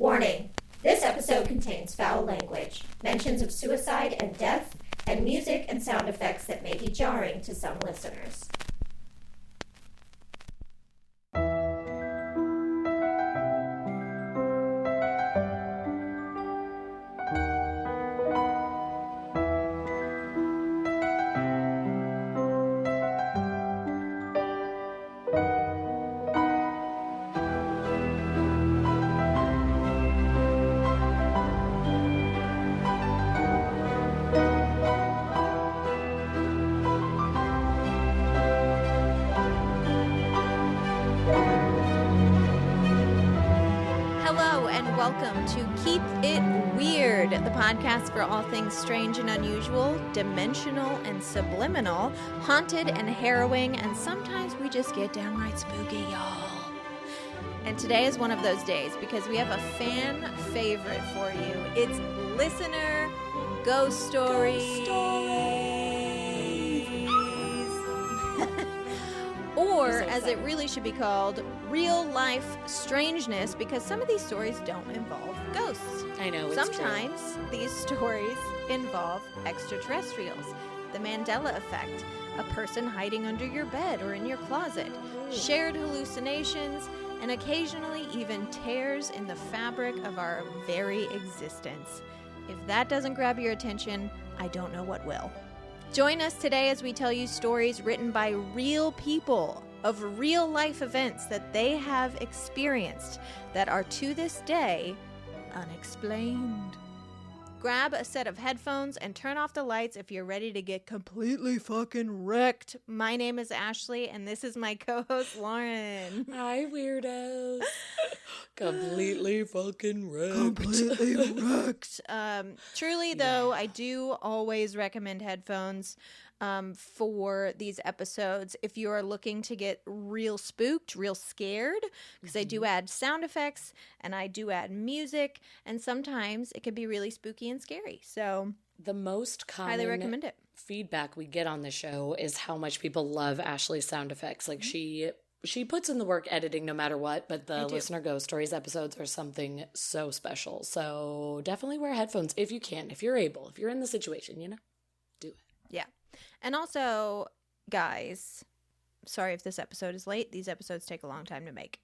Warning, this episode contains foul language, mentions of suicide and death, and music and sound effects that may be jarring to some listeners. Welcome to Keep It Weird, the podcast for all things strange and unusual, dimensional and subliminal, haunted and harrowing, and sometimes we just get downright spooky, y'all. And today is one of those days because we have a fan favorite for you. It's Listener Ghost Stories. Or, as it really should be called, real life strangeness, because some of these stories don't involve ghosts. I know, it's Sometimes true. These stories involve extraterrestrials, the Mandela effect, a person hiding under your bed or in your closet, shared hallucinations, and occasionally even tears in the fabric of our very existence. If that doesn't grab your attention, I don't know what will. Join us today as we tell you stories written by real people of real life events that they have experienced that are to this day unexplained. Grab a set of headphones and turn off the lights if you're ready to get completely fucking wrecked. My name is Ashley and this is my co-host Lauren. Hi, weirdos. Completely fucking wrecked. Completely wrecked. Truly, though, I do always recommend headphones for these episodes if you are looking to get real spooked, real scared, because I do add sound effects and I do add music, and sometimes it can be really spooky and scary. So the most common highly recommend it. Feedback we get on the show is how much people love Ashley's sound effects. Like she puts in the work editing no matter what, but the Listener Ghost Stories episodes are something so special. So definitely wear headphones if you can, if you're able, if you're in the situation, do it. Yeah. And also, guys, sorry if this episode is late. These episodes take a long time to make.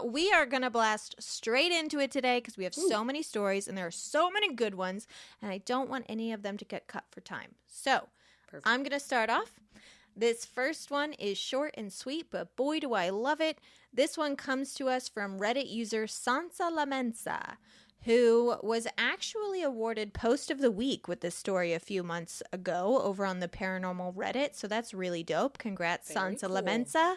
We are going to blast straight into it today because we have so many stories and there are so many good ones, and I don't want any of them to get cut for time. So, perfect. I'm going to start off. This first one is short and sweet, but boy, do I love it. This one comes to us from Reddit user Sansa Lamensa, who was actually awarded Post of the Week with this story a few months ago over on the Paranormal Reddit. So that's really dope. Congrats, Very Sansa cool. Lamensa.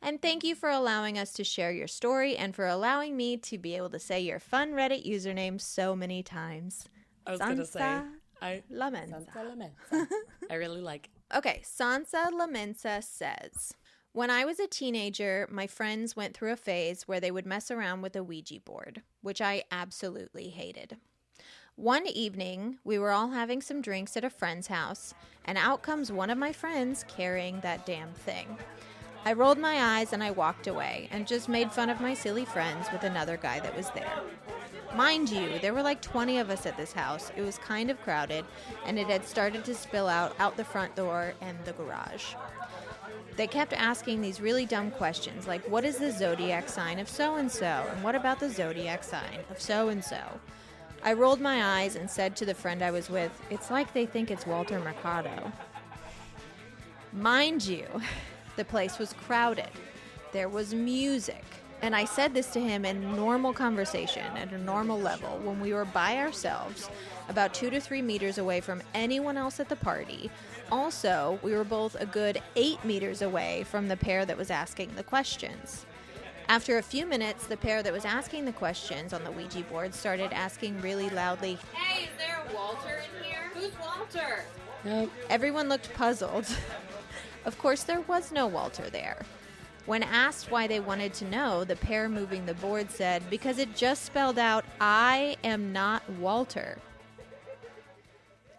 And thank you for allowing us to share your story and for allowing me to be able to say your fun Reddit username so many times. I was going to say, Lamensa. Sansa Lamensa. I really like it. Okay, Sansa Lamensa says, when I was a teenager, my friends went through a phase where they would mess around with a Ouija board, which I absolutely hated. One evening, we were all having some drinks at a friend's house, and out comes one of my friends carrying that damn thing. I rolled my eyes and I walked away and just made fun of my silly friends with another guy that was there. Mind you, there were like 20 of us at this house. It was kind of crowded, and it had started to spill out the front door and the garage. They kept asking these really dumb questions, like, what is the zodiac sign of so-and-so? And what about the zodiac sign of so-and-so? I rolled my eyes and said to the friend I was with, it's like they think it's Walter Mercado. Mind you, the place was crowded. There was music. And I said this to him in normal conversation at a normal level when we were by ourselves, about 2 to 3 meters away from anyone else at the party. Also, we were both a good 8 meters away from the pair that was asking the questions. After a few minutes, the pair that was asking the questions on the Ouija board started asking really loudly, "Hey, is there a Walter in here? Who's Walter?" Nope. Everyone looked puzzled. Of course, there was no Walter there. When asked why they wanted to know, the pair moving the board said, because it just spelled out, I am not Walter.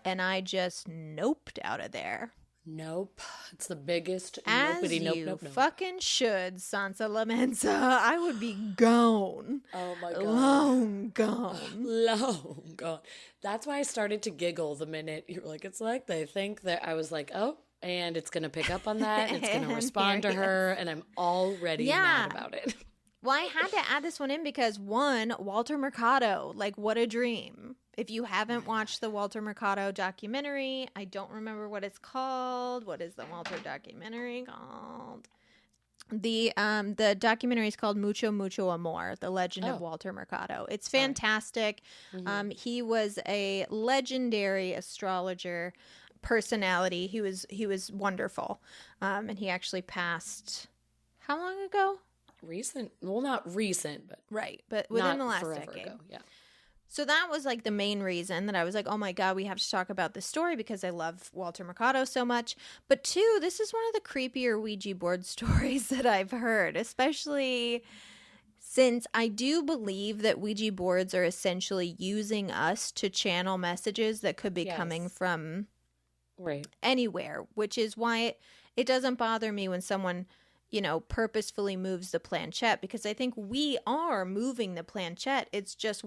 And I just noped out of there. Nope. It's the biggest As nopity nope, you nope, nope. fucking should, Sansa Lamensa. I would be gone. Oh my God. Long gone. Long gone. That's why I started to giggle the minute you were like, it's like they think that. I was like, oh, and it's going to pick up on that, and it's going to respond to her, and I'm already mad about it. Well, I had to add this one in because, one, Walter Mercado, like, what a dream. If you haven't watched the Walter Mercado documentary, I don't remember what it's called. What is the Walter documentary called? The documentary is called Mucho Mucho Amor, The Legend of Walter Mercado. It's fantastic. Mm-hmm. He was a legendary astrologer personality. He was wonderful. And he actually passed how long ago? Recent. Well, not recent, but right, but within the last decade. Ago, yeah. So that was like the main reason that I was like, oh my God, we have to talk about this story because I love Walter Mercado so much. But two, this is one of the creepier Ouija board stories that I've heard, especially since I do believe that Ouija boards are essentially using us to channel messages that could be coming from anywhere, which is why it doesn't bother me when someone, you know, purposefully moves the planchette, because I think we are moving the planchette. It's just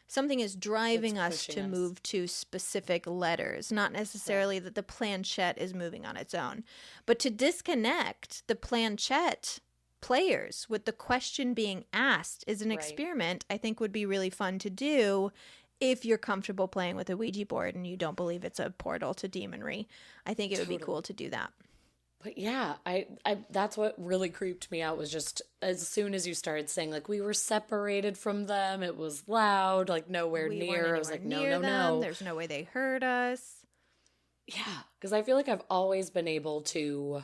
something is driving us to move to specific letters, not necessarily that the planchette is moving on its own. But to disconnect the planchette players with the question being asked is an experiment I think would be really fun to do if you're comfortable playing with a Ouija board and you don't believe it's a portal to demonry. I think it would be cool to do that. But yeah, I that's what really creeped me out, was just as soon as you started saying, like, we were separated from them, it was loud, like, nowhere near. I was like, no. There's no way they heard us. Yeah, because I feel like I've always been able to,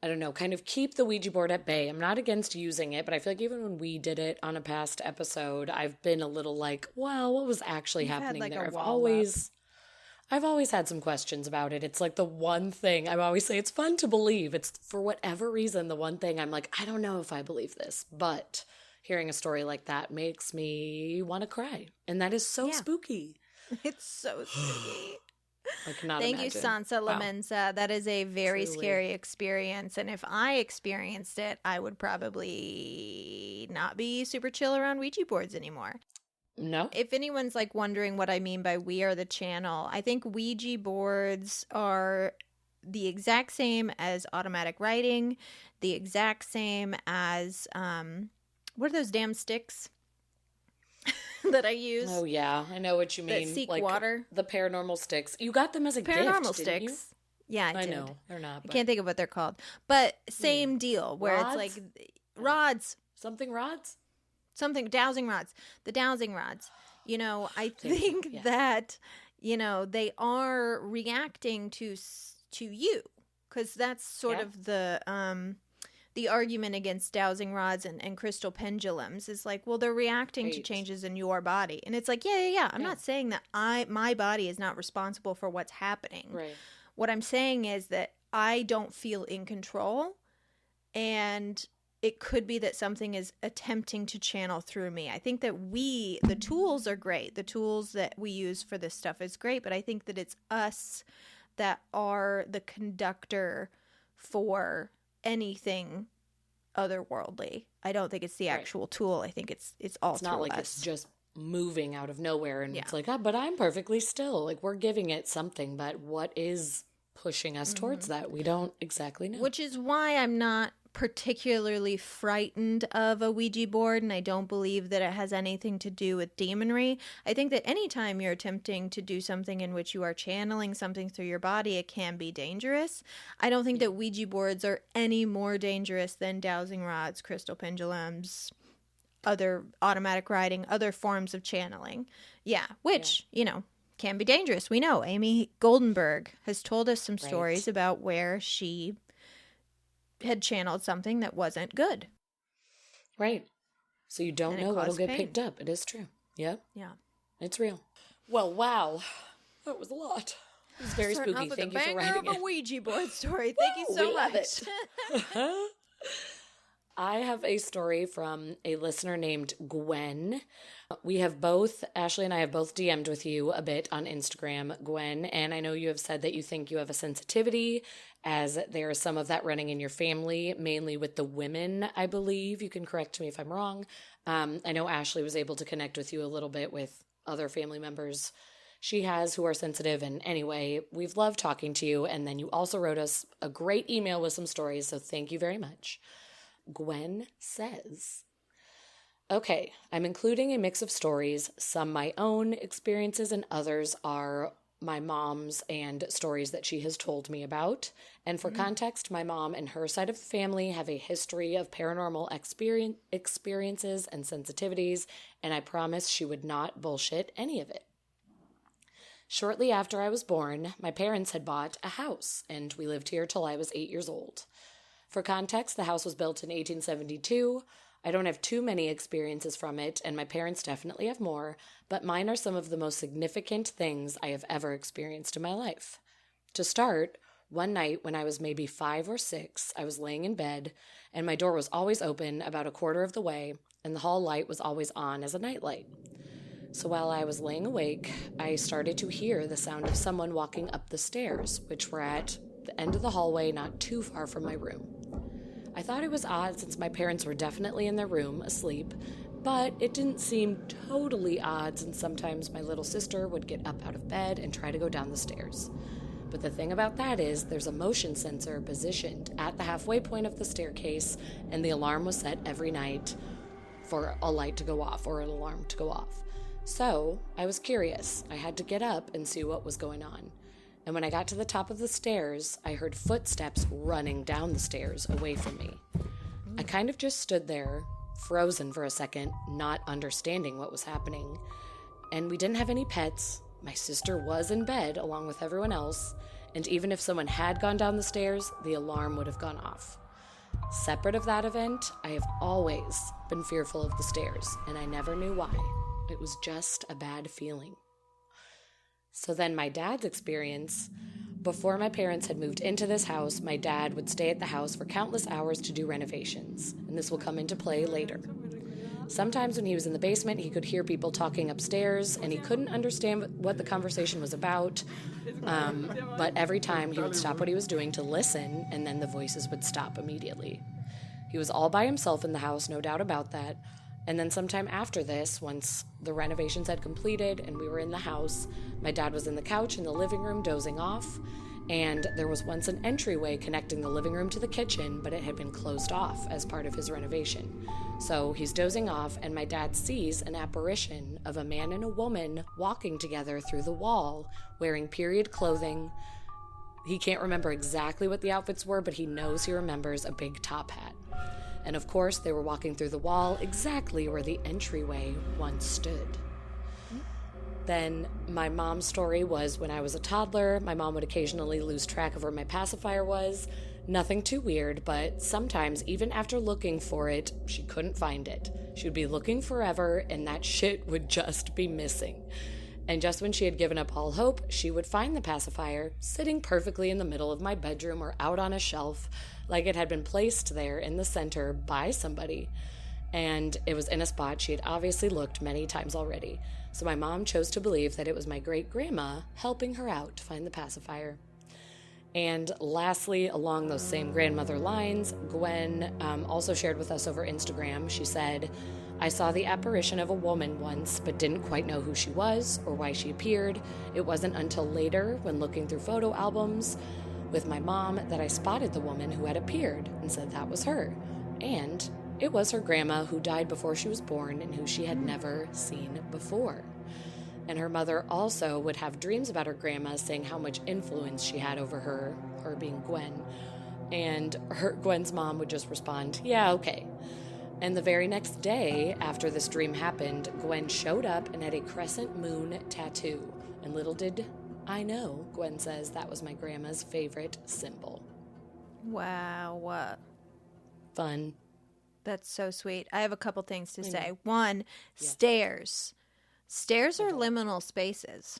I don't know, kind of keep the Ouija board at bay. I'm not against using it, but I feel like even when we did it on a past episode, I've been a little like, well, what was actually happening there? I've always had some questions about it. It's like the one thing I always say it's fun to believe. It's, for whatever reason, the one thing I'm like, I don't know if I believe this. But hearing a story like that makes me want to cry. And that is so spooky. It's so spooky. I cannot Thank imagine. you, Sansa Lamensa. That is a very scary experience. And if I experienced it, I would probably not be super chill around Ouija boards anymore. No. If anyone's like wondering what I mean by we are the channel, I think Ouija boards are the exact same as automatic writing, the exact same as what are those damn sticks that I use? Oh yeah, I know what you mean. That seek like water. The paranormal sticks. You got them as a gift, Paranormal didn't you? sticks. Yeah, I did. know they're not. I can't think of what they're called, but same deal where Rods? it's like rods. Something rods. Something, dowsing rods, the dowsing rods. You know, I think that, you know, they are reacting to you, because that's sort of the argument against dowsing rods and crystal pendulums is like, well, they're reacting to changes in your body. And it's like, yeah. I'm not saying that my body is not responsible for what's happening. Right. What I'm saying is that I don't feel in control, and it could be that something is attempting to channel through me. I think that the tools are great. The tools that we use for this stuff is great, but I think that it's us that are the conductor for anything otherworldly. I don't think it's the actual tool. I think it's all It's not like us. It's just moving out of nowhere and it's like, but I'm perfectly still. Like, we're giving it something, but what is pushing us towards that? We don't exactly know. Which is why I'm not particularly frightened of a Ouija board, and I don't believe that it has anything to do with demonry. I think that anytime you're attempting to do something in which you are channeling something through your body, it can be dangerous. I don't think that Ouija boards are any more dangerous than dowsing rods, crystal pendulums, other automatic writing, other forms of channeling. Which, you know, can be dangerous. We know Amy Goldenberg has told us some stories about where she had channeled something that wasn't good. Right. So you don't know what'll get picked up. It is true. Yeah. Yeah. It's real. Well, wow. That was a lot. It was very spooky. Thank you for writing it. A Ouija board story. Thank you so much. I have a story from a listener named Gwen. Ashley and I have both DM'd with you a bit on Instagram, Gwen, and I know you have said that you think you have a sensitivity, as there is some of that running in your family, mainly with the women, I believe. You can correct me if I'm wrong. I know Ashley was able to connect with you a little bit with other family members she has who are sensitive, and anyway, we've loved talking to you, and then you also wrote us a great email with some stories, so thank you very much. Gwen says, okay, I'm including a mix of stories, some my own experiences and others are my mom's and stories that she has told me about. And for context, my mom and her side of the family have a history of paranormal experiences and sensitivities, and I promise she would not bullshit any of it. Shortly after I was born, my parents had bought a house, and we lived here till I was 8 years old. For context, the house was built in 1872. I don't have too many experiences from it, and my parents definitely have more, but mine are some of the most significant things I have ever experienced in my life. To start, one night when I was maybe 5 or 6, I was laying in bed, and my door was always open about a quarter of the way, and the hall light was always on as a nightlight. So while I was laying awake, I started to hear the sound of someone walking up the stairs, which were at the end of the hallway not too far from my room. I thought it was odd since my parents were definitely in their room, asleep, but it didn't seem totally odd since sometimes my little sister would get up out of bed and try to go down the stairs. But the thing about that is there's a motion sensor positioned at the halfway point of the staircase, and the alarm was set every night for a light to go off or an alarm to go off. So I was curious. I had to get up and see what was going on. And when I got to the top of the stairs, I heard footsteps running down the stairs away from me. I kind of just stood there, frozen for a second, not understanding what was happening. And we didn't have any pets. My sister was in bed along with everyone else. And even if someone had gone down the stairs, the alarm would have gone off. Separate of that event, I have always been fearful of the stairs, and I never knew why. It was just a bad feeling. So then my dad's experience, before my parents had moved into this house, my dad would stay at the house for countless hours to do renovations, and this will come into play later. Sometimes when he was in the basement, he could hear people talking upstairs, and he couldn't understand what the conversation was about, but every time he would stop what he was doing to listen, and then the voices would stop immediately. He was all by himself in the house, no doubt about that. And then sometime after this, once the renovations had completed and we were in the house, my dad was in the couch in the living room dozing off, and there was once an entryway connecting the living room to the kitchen, but it had been closed off as part of his renovation. So he's dozing off, and my dad sees an apparition of a man and a woman walking together through the wall, wearing period clothing. He can't remember exactly what the outfits were, but he knows he remembers a big top hat. And of course, they were walking through the wall exactly where the entryway once stood. Then my mom's story was when I was a toddler, my mom would occasionally lose track of where my pacifier was. Nothing too weird, but sometimes, even after looking for it, she couldn't find it. She would be looking forever, and that shit would just be missing. And just when she had given up all hope, she would find the pacifier sitting perfectly in the middle of my bedroom or out on a shelf, like it had been placed there in the center by somebody. And it was in a spot she had obviously looked many times already. So my mom chose to believe that it was my great-grandma helping her out to find the pacifier. And lastly, along those same grandmother lines, Gwen also shared with us over Instagram. She said, I saw the apparition of a woman once, but didn't quite know who she was or why she appeared. It wasn't until later, when looking through photo albums with my mom, that I spotted the woman who had appeared and said that was her. And it was her grandma who died before she was born and who she had never seen before. And her mother also would have dreams about her grandma, saying how much influence she had over her being Gwen. And Gwen's mom would just respond, yeah, okay. And the very next day after this dream happened, Gwen showed up and had a crescent moon tattoo. And little did I know, Gwen says, that was my grandma's favorite symbol. Wow. Fun. That's so sweet. I have a couple things to say. One, stairs. Stairs are liminal spaces.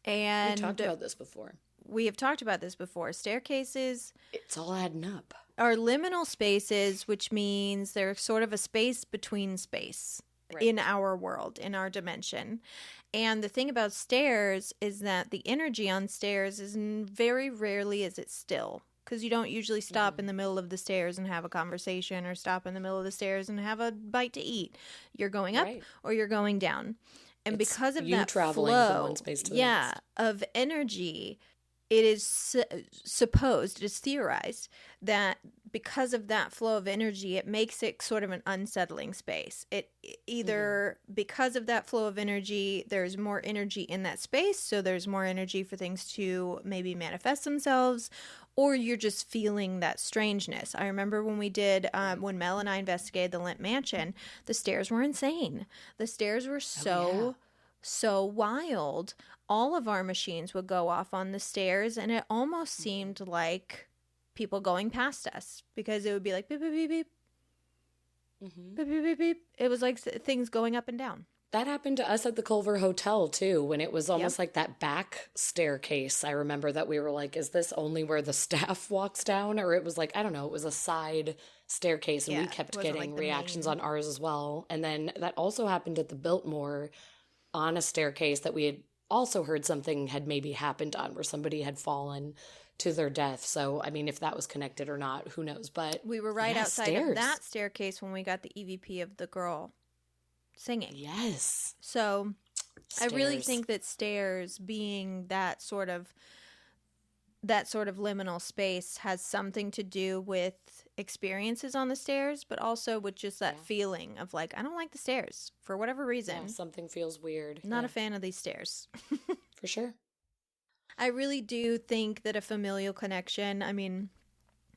And we talked about this before. We have talked about this before. Staircases. It's all adding up. are liminal spaces, which means they're sort of a space between space in our world, in our dimension. And the thing about stairs is that the energy on stairs is very rarely is it still. Because you don't usually stop in the middle of the stairs and have a conversation, or stop in the middle of the stairs and have a bite to eat. You're going up or you're going down. And it's because of that traveling flow, from one space to the next. Of energy, it is supposed, it is theorized, that because of that flow of energy, it makes it sort of an unsettling space. It either because of that flow of energy, there's more energy in that space, so there's more energy for things to maybe manifest themselves, or you're just feeling that strangeness. I remember when we did, when Mel and I investigated the Limp Mansion, the stairs were insane. The stairs were so wild. All of our machines would go off on the stairs, and it almost seemed like people going past us, because it would be like beep, beep, beep, beep. Beep, beep, beep, beep. It was like things going up and down. That happened to us at the Culver Hotel, too, when it was almost like that back staircase. I remember that we were like, is this only where the staff walks down? Or it was like, I don't know, it was a side staircase, and we kept getting reactions on ours as well. And then that also happened at the Biltmore on a staircase that we had also heard something had maybe happened on, where somebody had fallen to their death. So, I mean, if that was connected or not, who knows? But we were right outside of that staircase when we got the EVP of the girl singing. Yes. So stairs. I really think that stairs, being that sort of liminal space, has something to do with experiences on the stairs, but also with just that feeling of like, I don't like the stairs for whatever reason. Yeah, something feels weird. Not a fan of these stairs. For sure. I really do think that a familial connection, I mean,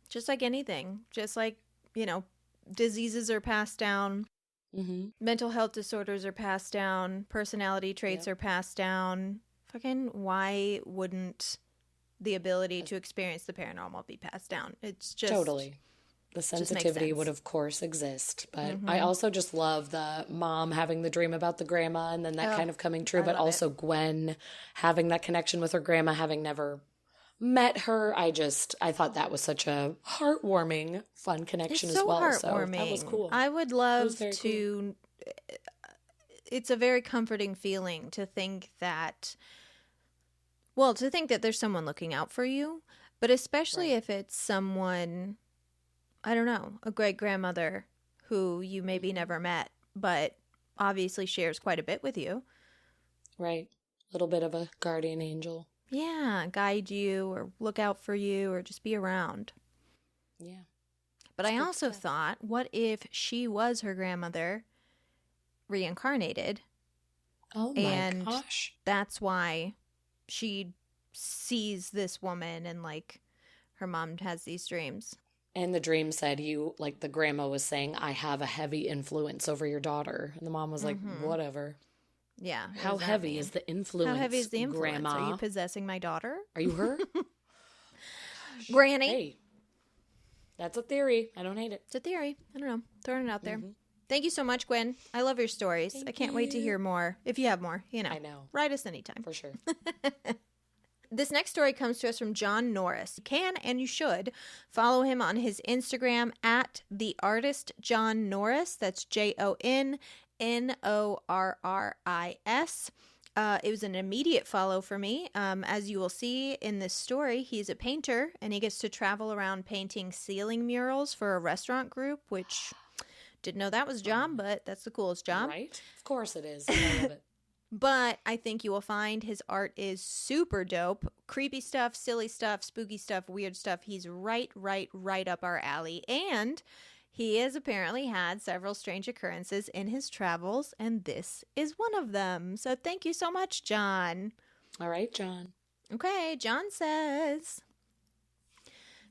just like anything, just like, diseases are passed down. Mental health disorders are passed down. Personality traits are passed down. Fucking why wouldn't the ability to experience the paranormal be passed down? It's just... Totally. The sensitivity would, of course, exist. But I also just love the mom having the dream about the grandma, and then that kind of coming true. But also Gwen having that connection with her grandma, having never met her. I thought that was such a heartwarming, fun connection as well. Heartwarming. So that was cool. I would love to... Cool. It's a very comforting feeling to think that... Well, to think that there's someone looking out for you, but especially if it's someone... I don't know, a great-grandmother who you maybe never met, but obviously shares quite a bit with you. Right. A little bit of a guardian angel. Yeah, guide you or look out for you or just be around. Yeah. But I also thought, what if she was her grandmother reincarnated? Oh my gosh. That's why she sees this woman and like her mom has these dreams. And the dream said the grandma was saying, I have a heavy influence over your daughter. And the mom was like, whatever. Yeah. How heavy is the influence, How heavy is the influence? Grandma? Are you possessing my daughter? Are you her? Granny. Hey, that's a theory. I don't hate it. It's a theory. I don't know. Throwing it out there. Thank you so much, Gwen. I love your stories. I can't wait to hear more. If you have more, I know. Write us anytime. For sure. This next story comes to us from John Norris. You can and you should follow him on his Instagram at the artist John Norris. That's JONNORRIS. It was an immediate follow for me. As you will see in this story, he's a painter and he gets to travel around painting ceiling murals for a restaurant group, which didn't know that was a job, but that's the coolest job. Right? Of course it is. I love it. But I think you will find his art is super dope. Creepy stuff, silly stuff, spooky stuff, weird stuff. He's right up our alley. And he has apparently had several strange occurrences in his travels, and this is one of them. So thank you so much, John. All right, John. Okay, John says...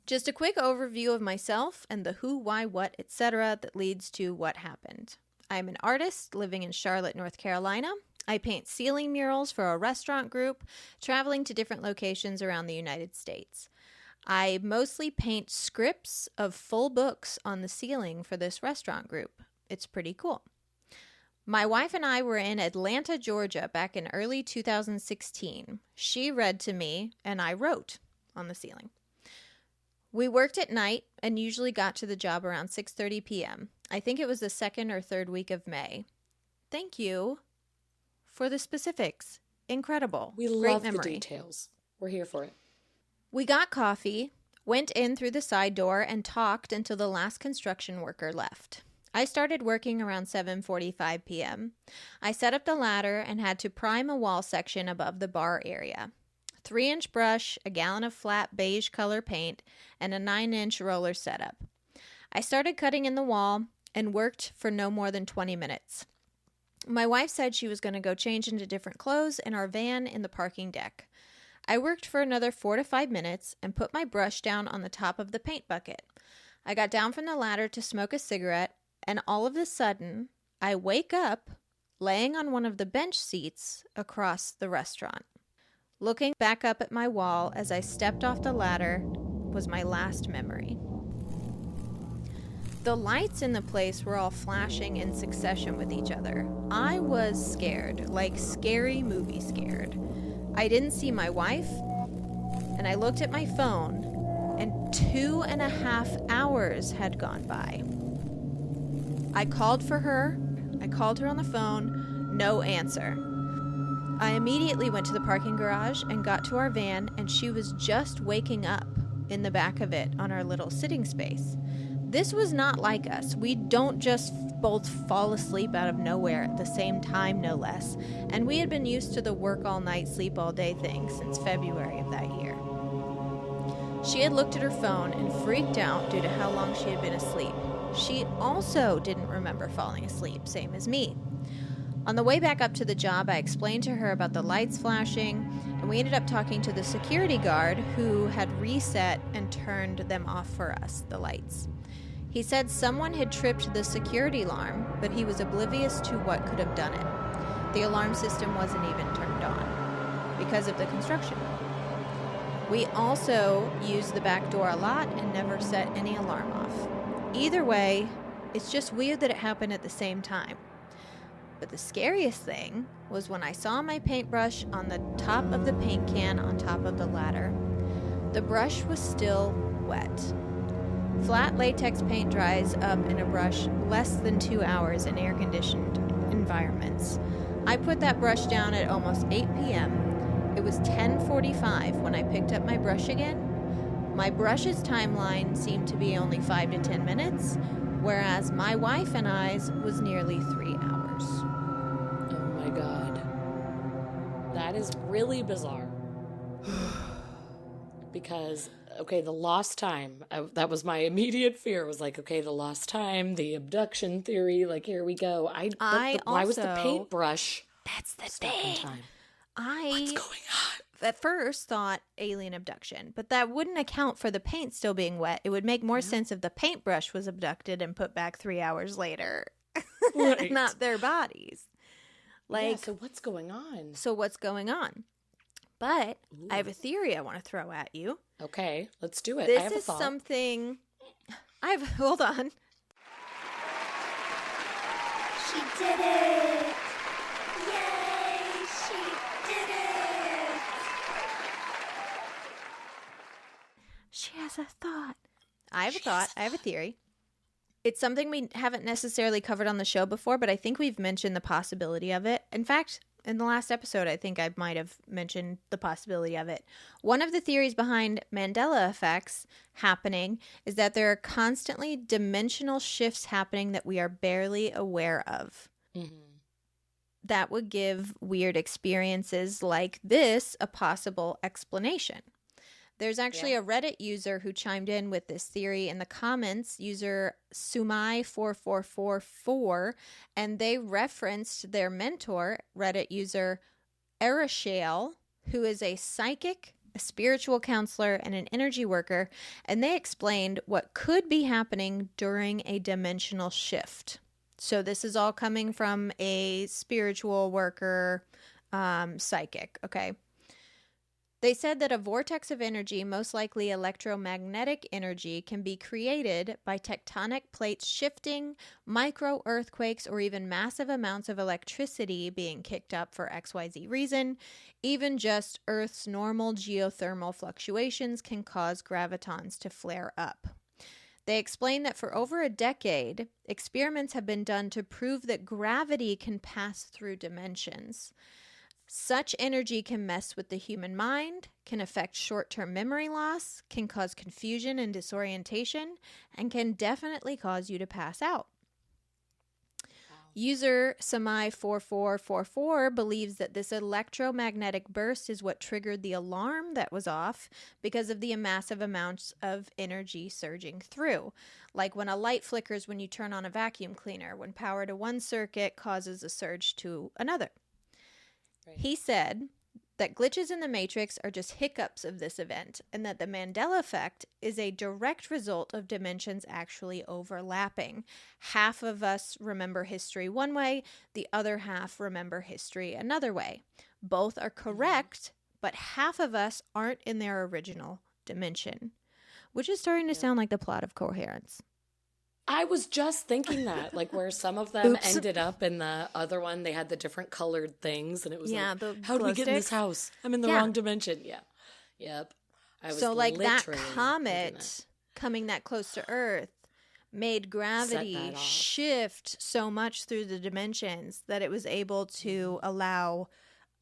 Just a quick overview of myself and the who, why, what, etc. that leads to what happened. I'm an artist living in Charlotte, North Carolina. I paint ceiling murals for a restaurant group, traveling to different locations around the United States. I mostly paint scripts of full books on the ceiling for this restaurant group. It's pretty cool. My wife and I were in Atlanta, Georgia back in early 2016. She read to me and I wrote on the ceiling. We worked at night and usually got to the job around 6:30 p.m. I think it was the second or third week of May. Thank you for the specifics. Incredible. We Great love memory. the details. We're here for it. We got coffee, went in through the side door, and talked until the last construction worker left. I started working around 7:45 p.m. I set up the ladder and had to prime a wall section above the bar area. 3-inch brush, a gallon of flat beige color paint, and a 9-inch roller setup. I started cutting in the wall and worked for no more than 20 minutes. My wife said she was going to go change into different clothes in our van in the parking deck. I worked for another 4 to 5 minutes and put my brush down on the top of the paint bucket. I got down from the ladder to smoke a cigarette, and all of a sudden, I wake up laying on one of the bench seats across the restaurant. Looking back up at my wall as I stepped off the ladder was my last memory. The lights in the place were all flashing in succession with each other. I was scared, like scary movie scared. I didn't see my wife, and I looked at my phone, and 2.5 hours had gone by. I called for her. I called her on the phone. No answer. I immediately went to the parking garage and got to our van, and she was just waking up in the back of it on our little sitting space. This was not like us. We don't just both fall asleep out of nowhere at the same time, no less. And we had been used to the work all night, sleep all day thing since February of that year. She had looked at her phone and freaked out due to how long she had been asleep. She also didn't remember falling asleep, same as me. On the way back up to the job, I explained to her about the lights flashing, and we ended up talking to the security guard who had reset and turned them off for us, the lights. He said someone had tripped the security alarm, but he was oblivious to what could have done it. The alarm system wasn't even turned on because of the construction. We also used the back door a lot and never set any alarm off. Either way, it's just weird that it happened at the same time. But the scariest thing was when I saw my paintbrush on the top of the paint can on top of the ladder. The brush was still wet. Flat latex paint dries up in a brush less than 2 hours in air-conditioned environments. I put that brush down at almost 8 p.m. It was 10:45 when I picked up my brush again. My brush's timeline seemed to be only 5 to 10 minutes, whereas my wife and I's was nearly 3 hours. Oh my God. That is really bizarre. Because, okay, the lost time, that was my immediate fear. Was like, okay, the lost time, the abduction theory, like, here we go. Why was the paintbrush? That's the stuck thing. in time? What's going on? At first thought alien abduction, but that wouldn't account for the paint still being wet. It would make more sense if the paintbrush was abducted and put back 3 hours later. Right. Not their bodies. So what's going on? But Ooh. I have a theory I want to throw at you. Okay, let's do it. This I have a is thought. something hold on. She did it! Yay! She did it! She has a thought. I have a theory. It's something we haven't necessarily covered on the show before, but I think we've mentioned the possibility of it. In fact, in the last episode, I think I might have mentioned the possibility of it. One of the theories behind Mandela effects happening is that there are constantly dimensional shifts happening that we are barely aware of. Mm-hmm. That would give weird experiences like this a possible explanation. There's actually a Reddit user who chimed in with this theory in the comments, user Sumai4444, and they referenced their mentor, Reddit user Erashale, who is a psychic, a spiritual counselor, and an energy worker, and they explained what could be happening during a dimensional shift. So this is all coming from a spiritual worker, psychic, okay? They said that a vortex of energy, most likely electromagnetic energy, can be created by tectonic plates shifting, micro earthquakes, or even massive amounts of electricity being kicked up for XYZ reason. Even just Earth's normal geothermal fluctuations can cause gravitons to flare up. They explain that for over a decade, experiments have been done to prove that gravity can pass through dimensions. Such energy can mess with the human mind, can affect short-term memory loss, can cause confusion and disorientation, and can definitely cause you to pass out. User Samai4444 believes that this electromagnetic burst is what triggered the alarm that was off because of the massive amounts of energy surging through. Like when a light flickers when you turn on a vacuum cleaner, when power to one circuit causes a surge to another. He said that glitches in the Matrix are just hiccups of this event, and that the Mandela effect is a direct result of dimensions actually overlapping. Half of us remember history one way, the other half remember history another way. Both are correct, but half of us aren't in their original dimension, which is starting to sound like the plot of Coherence. I was just thinking that, like where some of them ended up in the other one, they had the different colored things, and it was like, how did we get in this house? I'm in the wrong dimension. Yeah. Yep. I was so like that comet coming that close to Earth made gravity shift so much through the dimensions that it was able to allow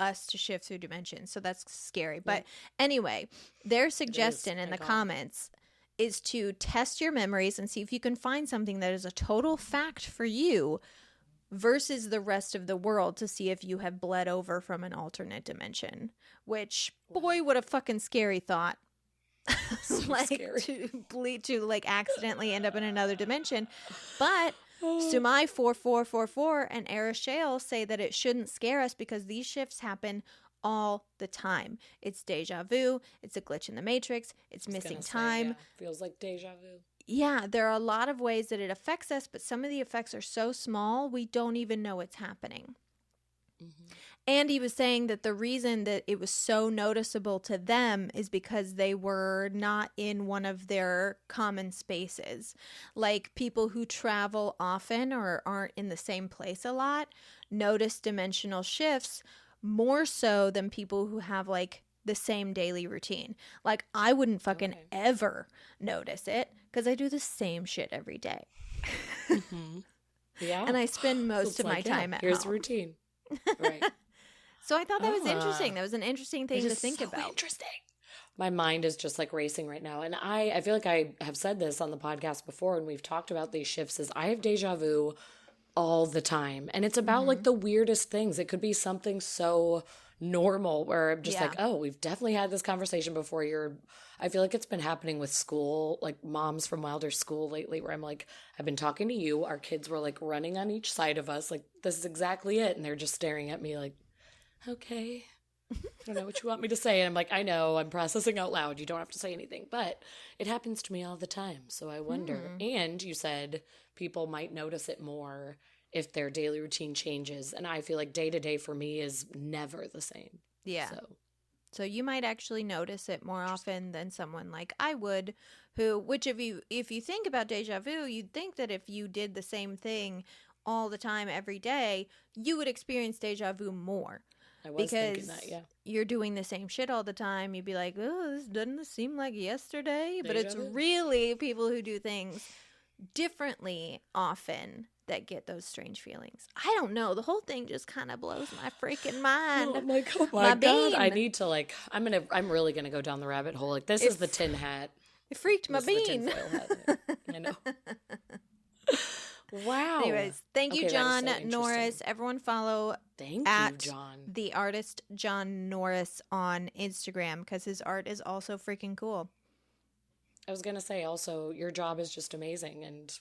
us to shift through dimensions. So that's scary. But anyway, their suggestion in the comments is to test your memories and see if you can find something that is a total fact for you versus the rest of the world to see if you have bled over from an alternate dimension. Which, boy, what a fucking scary thought. So like scary. to like accidentally end up in another dimension. But Sumai 4444 and Era Shale say that it shouldn't scare us because these shifts happen all the time. It's deja vu. It's a glitch in the Matrix. It's missing time. Feels like deja vu. Yeah, there are a lot of ways that it affects us, but some of the effects are so small we don't even know it's happening. Mm-hmm. And he was saying that the reason that it was so noticeable to them is because they were not in one of their common spaces. Like people who travel often or aren't in the same place a lot notice dimensional shifts more so than people who have like the same daily routine. Like I wouldn't fucking ever notice it because I do the same shit every day. Mm-hmm. Yeah. And I spend most of my time at home. Here's the routine. Right. So I thought that was interesting. That was an interesting thing to think about. Interesting. My mind is just like racing right now. And I feel like I have said this on the podcast before and we've talked about these shifts is I have deja vu all the time. And it's about like the weirdest things. It could be something so normal where I'm just like, oh, we've definitely had this conversation before. I feel like it's been happening with school, like moms from Wilder school lately where I'm like, I've been talking to you. Our kids were like running on each side of us. Like, this is exactly it. And they're just staring at me like, okay, I don't know what you want me to say. And I'm like, I know, I'm processing out loud. You don't have to say anything. But it happens to me all the time. So I wonder. And you said people might notice it more if their daily routine changes. And I feel like day to day for me is never the same. Yeah. So you might actually notice it more often than someone like I would, which if you think about deja vu, you'd think that if you did the same thing all the time every day, you would experience deja vu more. I was thinking that, yeah. You're doing the same shit all the time. You'd be like, oh, this doesn't seem like yesterday. But it's really people who do things differently often that get those strange feelings. I don't know. The whole thing just kind of blows my freaking mind. Oh my God. Bean. I need to like, I'm really going to go down the rabbit hole. Like this is the tin hat. It freaked my bean. The tinfoil hat. I know. Wow. Anyways, thank you, John Norris. Everyone follow John. The artist John Norris on Instagram because his art is also freaking cool. I was going to say also, your job is just amazing and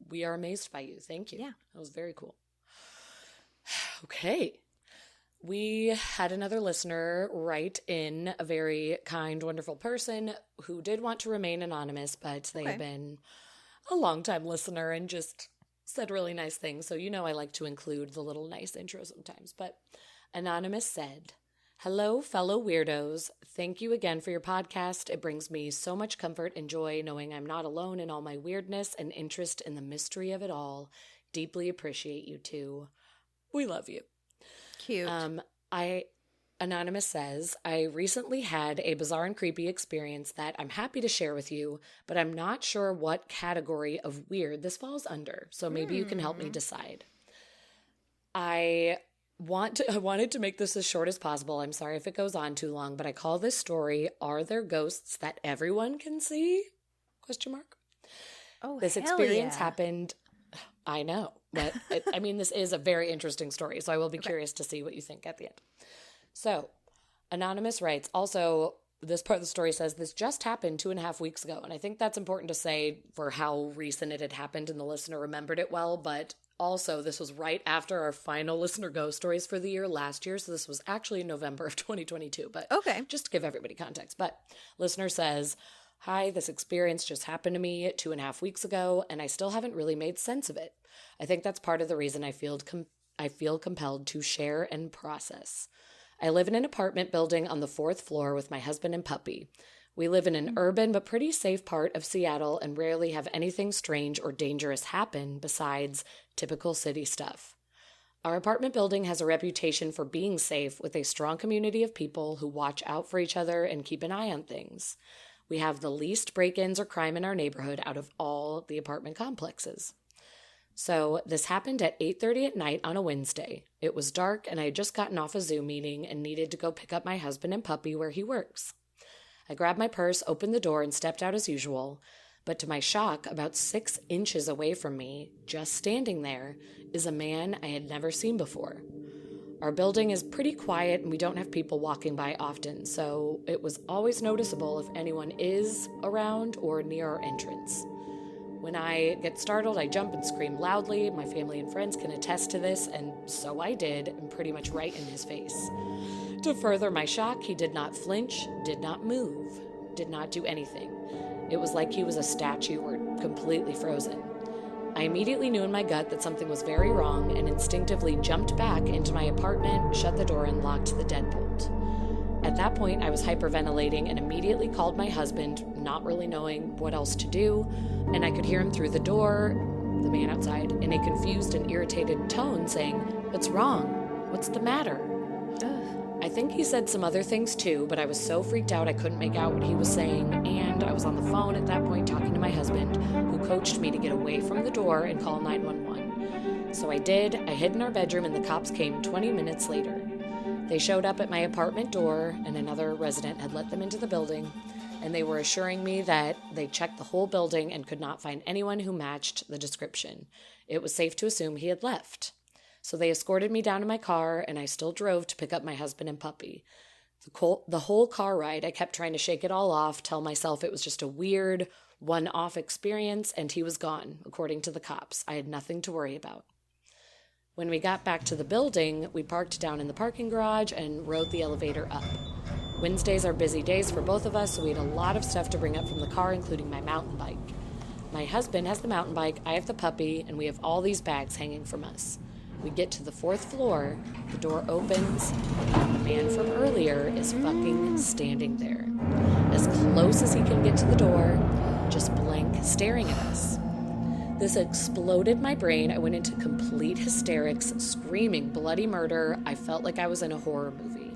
we are amazed by you. Thank you. Yeah. That was very cool. Okay. We had another listener write in, a very kind, wonderful person who did want to remain anonymous, but they have been a long-time listener and just said really nice things. So, I like to include the little nice intro sometimes. But Anonymous said, Hello, fellow weirdos. Thank you again for your podcast. It brings me so much comfort and joy knowing I'm not alone in all my weirdness and interest in the mystery of it all. Deeply appreciate you two. We love you. Cute. Anonymous says, I recently had a bizarre and creepy experience that I'm happy to share with you, but I'm not sure what category of weird this falls under, so maybe you can help me decide. I wanted to make this as short as possible. I'm sorry if it goes on too long, but I call this story, Are There Ghosts That Everyone Can See? ? Oh, this experience happened, I know, but this is a very interesting story, so I will be curious to see what you think at the end. So, Anonymous writes, also, this part of the story says, this just happened 2.5 weeks ago. And I think that's important to say for how recent it had happened and the listener remembered it well. But also, this was right after our final listener ghost stories for the year last year. So this was actually November of 2022. But just to give everybody context. But listener says, hi, this experience just happened to me 2.5 weeks ago, and I still haven't really made sense of it. I think that's part of the reason I feel compelled to share and process. I live in an apartment building on the 4th floor with my husband and puppy. We live in an urban but pretty safe part of Seattle and rarely have anything strange or dangerous happen besides typical city stuff. Our apartment building has a reputation for being safe with a strong community of people who watch out for each other and keep an eye on things. We have the least break-ins or crime in our neighborhood out of all the apartment complexes. So this happened at 8:30 at night on a Wednesday. It was dark and I had just gotten off a Zoom meeting and needed to go pick up my husband and puppy where he works. I grabbed my purse, opened the door, and stepped out as usual. But to my shock, about 6 inches away from me, just standing there, is a man I had never seen before. Our building is pretty quiet and we don't have people walking by often, so it was always noticeable if anyone is around or near our entrance. When I get startled, I jump and scream loudly. My family and friends can attest to this, and so I did, and pretty much right in his face. To further my shock, he did not flinch, did not move, did not do anything. It was like he was a statue or completely frozen. I immediately knew in my gut that something was very wrong and instinctively jumped back into my apartment, shut the door, and locked the deadbolt. At that point, I was hyperventilating and immediately called my husband, not really knowing what else to do, and I could hear him through the door, the man outside, in a confused and irritated tone saying, "What's wrong? What's the matter?" I think he said some other things too, but I was so freaked out I couldn't make out what he was saying, and I was on the phone at that point talking to my husband, who coached me to get away from the door and call 911. So I did. I hid in our bedroom and the cops came 20 minutes later. They showed up at my apartment door, and another resident had let them into the building, and they were assuring me that they checked the whole building and could not find anyone who matched the description. It was safe to assume he had left. So they escorted me down to my car, and I still drove to pick up my husband and puppy. The whole car ride, I kept trying to shake it all off, tell myself it was just a weird, one-off experience, and he was gone, according to the cops. I had nothing to worry about. When we got back to the building, we parked down in the parking garage and rode the elevator up. Wednesdays are busy days for both of us, so we had a lot of stuff to bring up from the car, including my mountain bike. My husband has the mountain bike, I have the puppy, and we have all these bags hanging from us. We get to the 4th floor, the door opens, and the man from earlier is fucking standing there. As close as he can get to the door, just blank staring at us. This exploded my brain. I went into complete hysterics, screaming bloody murder. I felt like I was in a horror movie.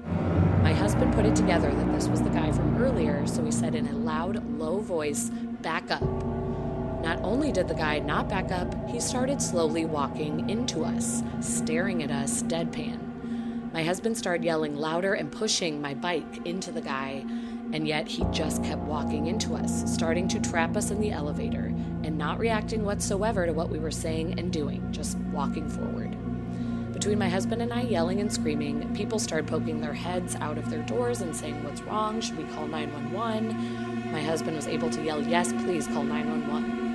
My husband put it together that this was the guy from earlier, so he said in a loud, low voice, "Back up." Not only did the guy not back up, he started slowly walking into us, staring at us deadpan. My husband started yelling louder and pushing my bike into the guy, and yet he just kept walking into us, starting to trap us in the elevator, and not reacting whatsoever to what we were saying and doing, just walking forward. Between my husband and I yelling and screaming, people started poking their heads out of their doors and saying, "What's wrong? Should we call 911? My husband was able to yell, "Yes, please call 911.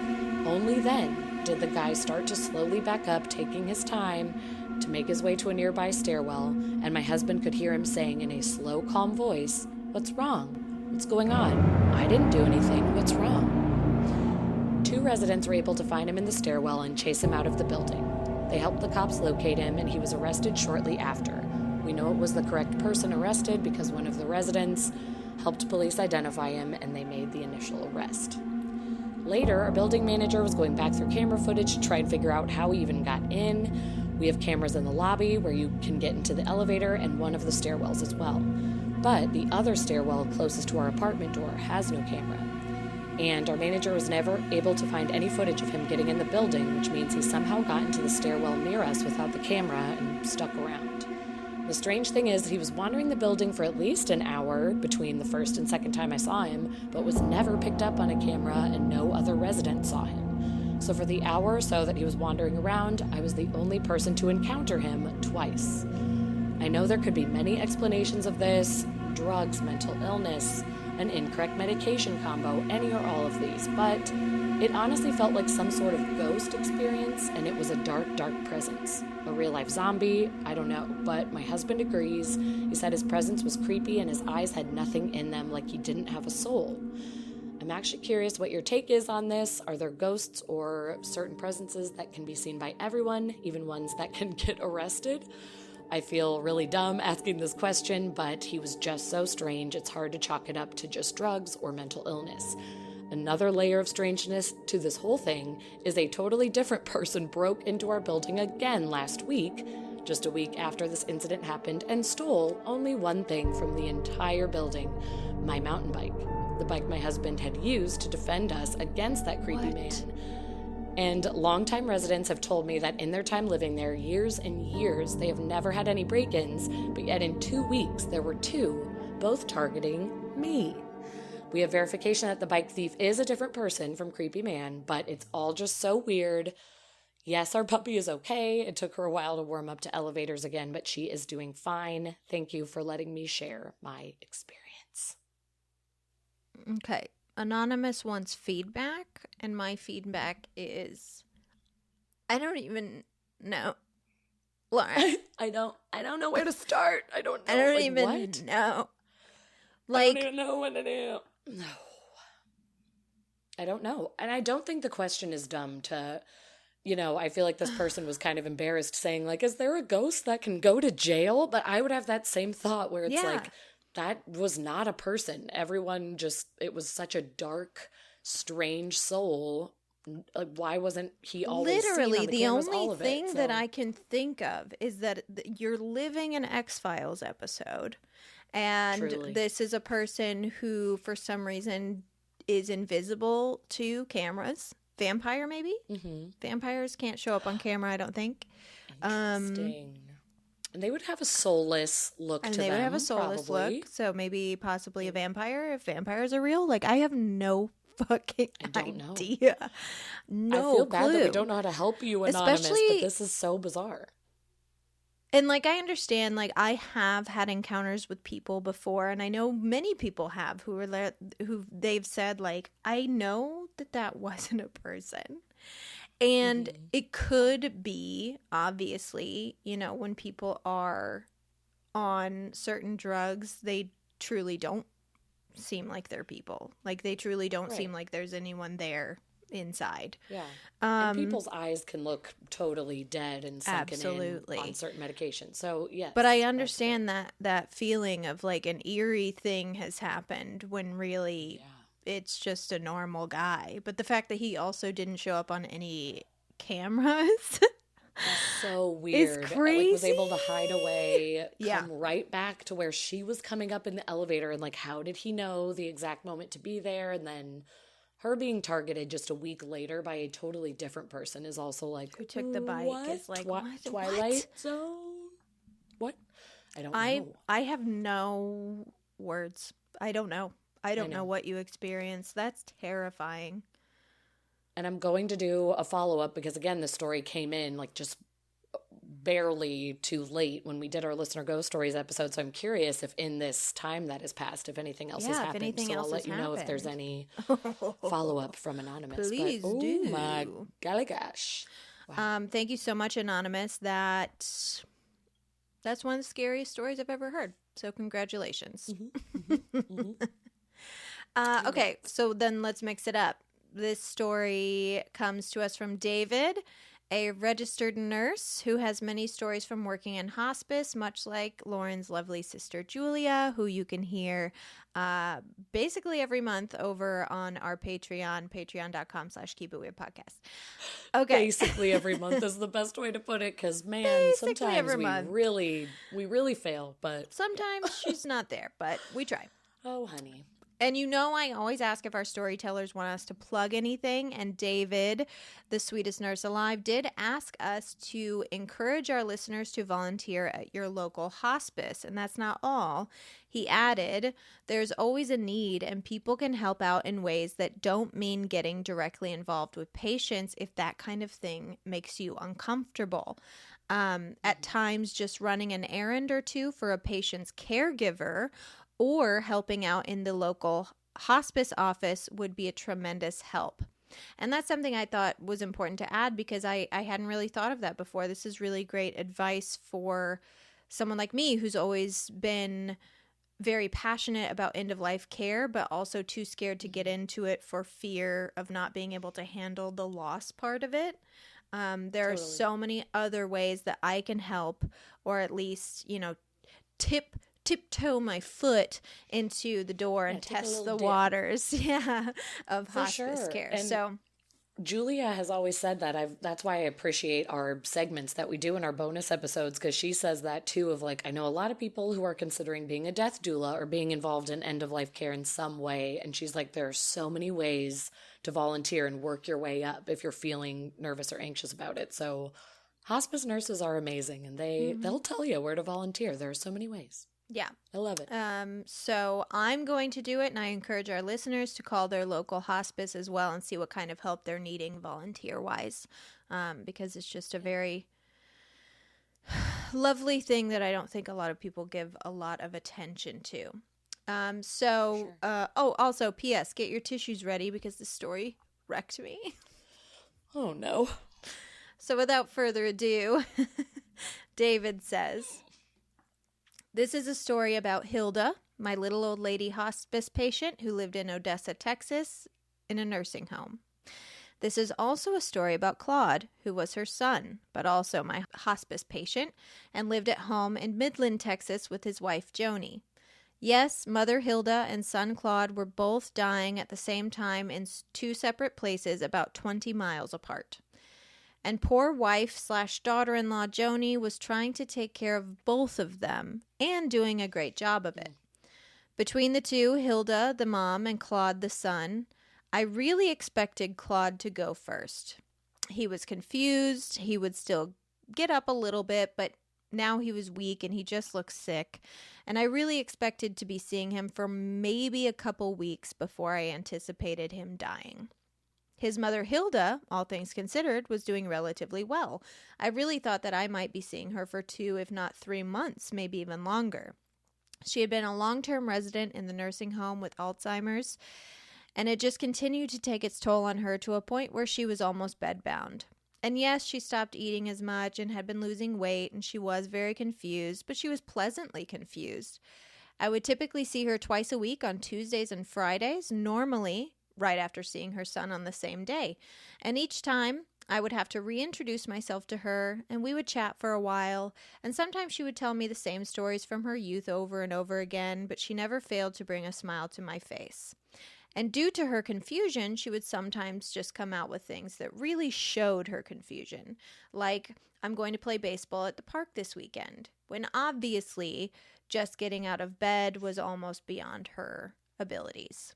Only then did the guy start to slowly back up, taking his time to make his way to a nearby stairwell, and my husband could hear him saying in a slow, calm voice, "What's wrong? What's going on? I didn't do anything. What's wrong?" 2 residents were able to find him in the stairwell and chase him out of the building. They helped the cops locate him, and he was arrested shortly after. We know it was the correct person arrested because one of the residents helped police identify him and they made the initial arrest. Later, our building manager was going back through camera footage to try and figure out how he even got in. We have cameras in the lobby where you can get into the elevator and one of the stairwells as well. But the other stairwell closest to our apartment door has no camera. And our manager was never able to find any footage of him getting in the building, which means he somehow got into the stairwell near us without the camera and stuck around. The strange thing is that he was wandering the building for at least an hour between the first and second time I saw him, but was never picked up on a camera and no other resident saw him. So for the hour or so that he was wandering around, I was the only person to encounter him twice. I know there could be many explanations of this: drugs, mental illness, an incorrect medication combo, any or all of these, but it honestly felt like some sort of ghost experience, and it was a dark, dark presence. A real-life zombie? I don't know, but my husband agrees. He said his presence was creepy and his eyes had nothing in them, like he didn't have a soul. I'm actually curious what your take is on this. Are there ghosts or certain presences that can be seen by everyone, even ones that can get arrested? I feel really dumb asking this question, but he was just so strange, it's hard to chalk it up to just drugs or mental illness. Another layer of strangeness to this whole thing is a totally different person broke into our building again last week, just a week after this incident happened, and stole only one thing from the entire building: my mountain bike. The bike my husband had used to defend us against that creepy man. And longtime residents have told me that in their time living there, years and years, they have never had any break-ins, but yet in 2 weeks there were 2, both targeting me. We have verification that the bike thief is a different person from Creepy Man, but it's all just so weird. Yes, our puppy is okay. It took her a while to warm up to elevators again, but she is doing fine. Thank you for letting me share my experience. Okay. Anonymous wants feedback, and my feedback is, I don't even know. Lauren. I don't know where to start. I don't know. I don't like, even what? know. I don't even know what to do. No. I don't know. And I don't think the question is dumb to, I feel like this person was kind of embarrassed saying, like, is there a ghost that can go to jail? But I would have that same thought where it's like, that was not a person. Everyone just, it was such a dark, strange soul. Like, why wasn't he always literally seen on the cameras, only all of thing it, so. That I can think of is that you're living an X-Files episode, and Truly. This is a person who for some reason is invisible to cameras. Vampire, maybe? Mm-hmm. Vampires can't show up on camera, I don't think. Interesting. And they would have a soulless look to them. And they would have a soulless look, so maybe possibly a vampire, if vampires are real. Like, I have no fucking idea. No I feel bad clue. that we don't know how to help you, Anonymous, but this is so bizarre. And, like, I understand, like, I have had encounters with people before, and I know many people have who they've said, like, I know that wasn't a person. And it could be, obviously, when people are on certain drugs, they truly don't seem like they're people. Like, they truly don't seem like there's anyone there inside. Yeah. And people's eyes can look totally dead and sunken absolutely. In on certain medications. So, yes. But I understand that feeling of, like, an eerie thing has happened when really... Yeah. It's just a normal guy. But the fact that he also didn't show up on any cameras That's so weird. It's crazy. Like, was able to hide away, come right back to where she was coming up in the elevator, and like, how did he know the exact moment to be there? And then her being targeted just a week later by a totally different person is also like, who took the bike is like, what? Twilight Zone? What? I don't know. I have no words. I don't know. I don't know what you experienced. That's terrifying. And I'm going to do a follow-up because, again, the story came in like just barely too late when we did our Listener Ghost Stories episode. So I'm curious if in this time that has passed, if anything else has happened. Anything so else I'll let you know if there's any follow-up from Anonymous. Please do. Oh my golly gosh. Wow. Thank you so much, Anonymous. That's one of the scariest stories I've ever heard. So congratulations. Okay, so then let's mix it up. This story comes to us from David, a registered nurse who has many stories from working in hospice, much like Lauren's lovely sister Julia, who you can hear basically every month over on our Patreon, patreon.com/keepitweirdpodcast. Okay. Basically every month is the best way to put it, because, man, Basically sometimes every we month. really fail, but... Sometimes she's not there, but we try. Oh, honey. And I always ask if our storytellers want us to plug anything. And David, the sweetest nurse alive, did ask us to encourage our listeners to volunteer at your local hospice. And that's not all. He added, there's always a need and people can help out in ways that don't mean getting directly involved with patients if that kind of thing makes you uncomfortable. At times, just running an errand or two for a patient's caregiver or helping out in the local hospice office would be a tremendous help. And that's something I thought was important to add because I hadn't really thought of that before. This is really great advice for someone like me who's always been very passionate about end-of-life care, but also too scared to get into it for fear of not being able to handle the loss part of it. There are so many other ways that I can help, or at least, tiptoe my foot into the door and test the waters of hospice care. And so Julia has always said that. That's why I appreciate our segments that we do in our bonus episodes, because she says that too, of like, I know a lot of people who are considering being a death doula or being involved in end-of-life care in some way, and she's like, there are so many ways to volunteer and work your way up if you're feeling nervous or anxious about it. So hospice nurses are amazing, and they'll tell you where to volunteer. There are so many ways. Yeah. I love it. So I'm going to do it, and I encourage our listeners to call their local hospice as well and see what kind of help they're needing volunteer-wise, because it's just a very lovely thing that I don't think a lot of people give a lot of attention to. Also, P.S., get your tissues ready because the story wrecked me. Oh, no. So without further ado, David says... This is a story about Hilda, my little old lady hospice patient who lived in Odessa, Texas, in a nursing home. This is also a story about Claude, who was her son, but also my hospice patient, and lived at home in Midland, Texas with his wife, Joni. Yes, Mother Hilda and son Claude were both dying at the same time in two separate places about 20 miles apart. And poor wife/daughter-in-law Joni was trying to take care of both of them and doing a great job of it. Between the two, Hilda, the mom, and Claude, the son, I really expected Claude to go first. He was confused. He would still get up a little bit, but now he was weak and he just looked sick. And I really expected to be seeing him for maybe a couple weeks before I anticipated him dying. His mother, Hilda, all things considered, was doing relatively well. I really thought that I might be seeing her for 2, if not 3 months, maybe even longer. She had been a long-term resident in the nursing home with Alzheimer's, and it just continued to take its toll on her to a point where she was almost bedbound. And yes, she stopped eating as much and had been losing weight, and she was very confused, but she was pleasantly confused. I would typically see her twice a week on Tuesdays and Fridays, normally right after seeing her son on the same day. And each time, I would have to reintroduce myself to her, and we would chat for a while, and sometimes she would tell me the same stories from her youth over and over again, but she never failed to bring a smile to my face. And due to her confusion, she would sometimes just come out with things that really showed her confusion, like, I'm going to play baseball at the park this weekend, when obviously just getting out of bed was almost beyond her abilities.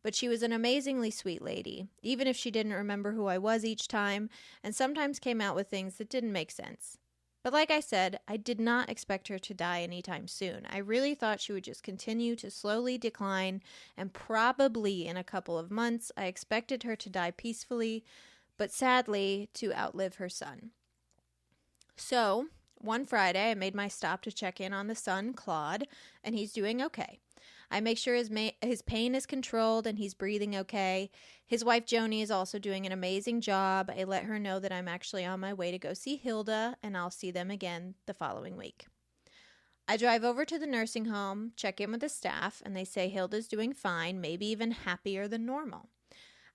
But she was an amazingly sweet lady, even if she didn't remember who I was each time, and sometimes came out with things that didn't make sense. But like I said, I did not expect her to die anytime soon. I really thought she would just continue to slowly decline, and probably in a couple of months, I expected her to die peacefully, but sadly, to outlive her son. So, one Friday, I made my stop to check in on the son, Claude, and he's doing okay. I make sure his pain is controlled and he's breathing okay. His wife, Joni, is also doing an amazing job. I let her know that I'm actually on my way to go see Hilda, and I'll see them again the following week. I drive over to the nursing home, check in with the staff, and they say Hilda's doing fine, maybe even happier than normal.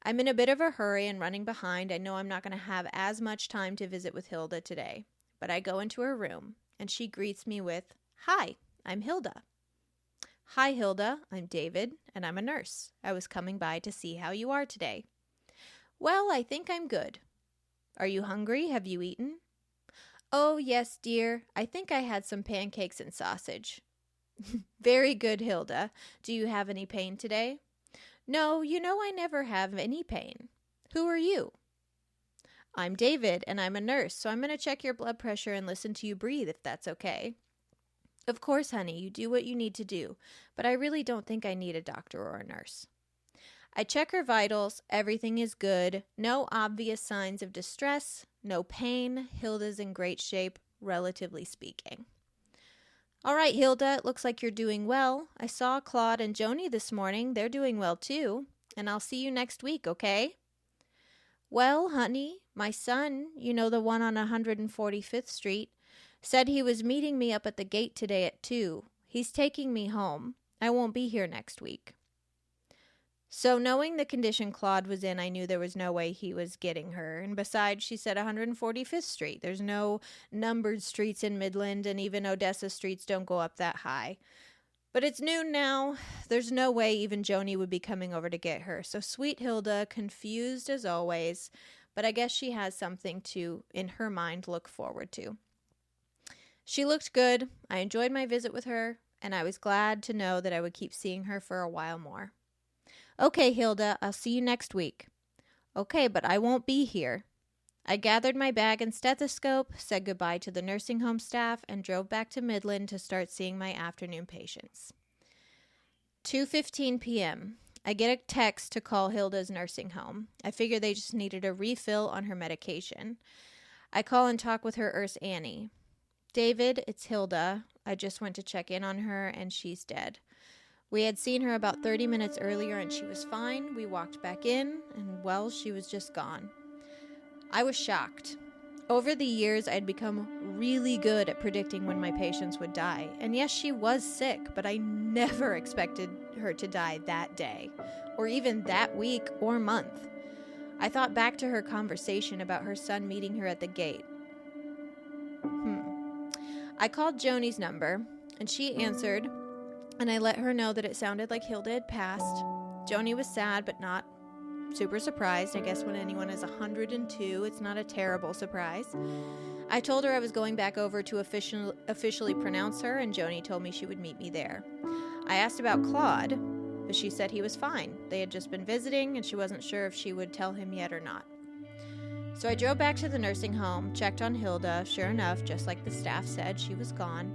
I'm in a bit of a hurry and running behind. I know I'm not going to have as much time to visit with Hilda today. But I go into her room, and she greets me with, "Hi, I'm Hilda." "Hi, Hilda. I'm David, and I'm a nurse. I was coming by to see how you are today." "Well, I think I'm good." "Are you hungry? Have you eaten?" "Oh, yes, dear. I think I had some pancakes and sausage." "Very good, Hilda. Do you have any pain today?" "No, I never have any pain." "Who are you?" "I'm David, and I'm a nurse, so I'm going to check your blood pressure and listen to you breathe, if that's okay." "Of course, honey, you do what you need to do, but I really don't think I need a doctor or a nurse." I check her vitals. Everything is good. No obvious signs of distress. No pain. Hilda's in great shape, relatively speaking. "All right, Hilda, it looks like you're doing well. I saw Claude and Joni this morning. They're doing well, too. And I'll see you next week, okay?" "Well, honey, my son, the one on 145th Street, said he was meeting me up at the gate today at 2. He's taking me home. I won't be here next week." So knowing the condition Claude was in, I knew there was no way he was getting her. And besides, she said 145th Street. There's no numbered streets in Midland, and even Odessa streets don't go up that high. But it's noon now. There's no way even Joni would be coming over to get her. So sweet Hilda, confused as always, but I guess she has something to, in her mind, look forward to. She looked good. I enjoyed my visit with her, and I was glad to know that I would keep seeing her for a while more. "Okay, Hilda, I'll see you next week." "Okay, but I won't be here." I gathered my bag and stethoscope, said goodbye to the nursing home staff, and drove back to Midland to start seeing my afternoon patients. 2:15 p.m. I get a text to call Hilda's nursing home. I figure they just needed a refill on her medication. I call and talk with her nurse Annie. "David, it's Hilda. I just went to check in on her, and she's dead. We had seen her about 30 minutes earlier, and she was fine. We walked back in, and, well, she was just gone." I was shocked. Over the years, I'd become really good at predicting when my patients would die. And yes, she was sick, but I never expected her to die that day, or even that week or month. I thought back to her conversation about her son meeting her at the gate. I called Joni's number, and she answered, and I let her know that it sounded like Hilda had passed. Joni was sad, but not super surprised. I guess when anyone is 102, it's not a terrible surprise. I told her I was going back over to officially pronounce her, and Joni told me she would meet me there. I asked about Claude, but she said he was fine. They had just been visiting, and she wasn't sure if she would tell him yet or not. So I drove back to the nursing home, checked on Hilda. Sure enough, just like the staff said, she was gone.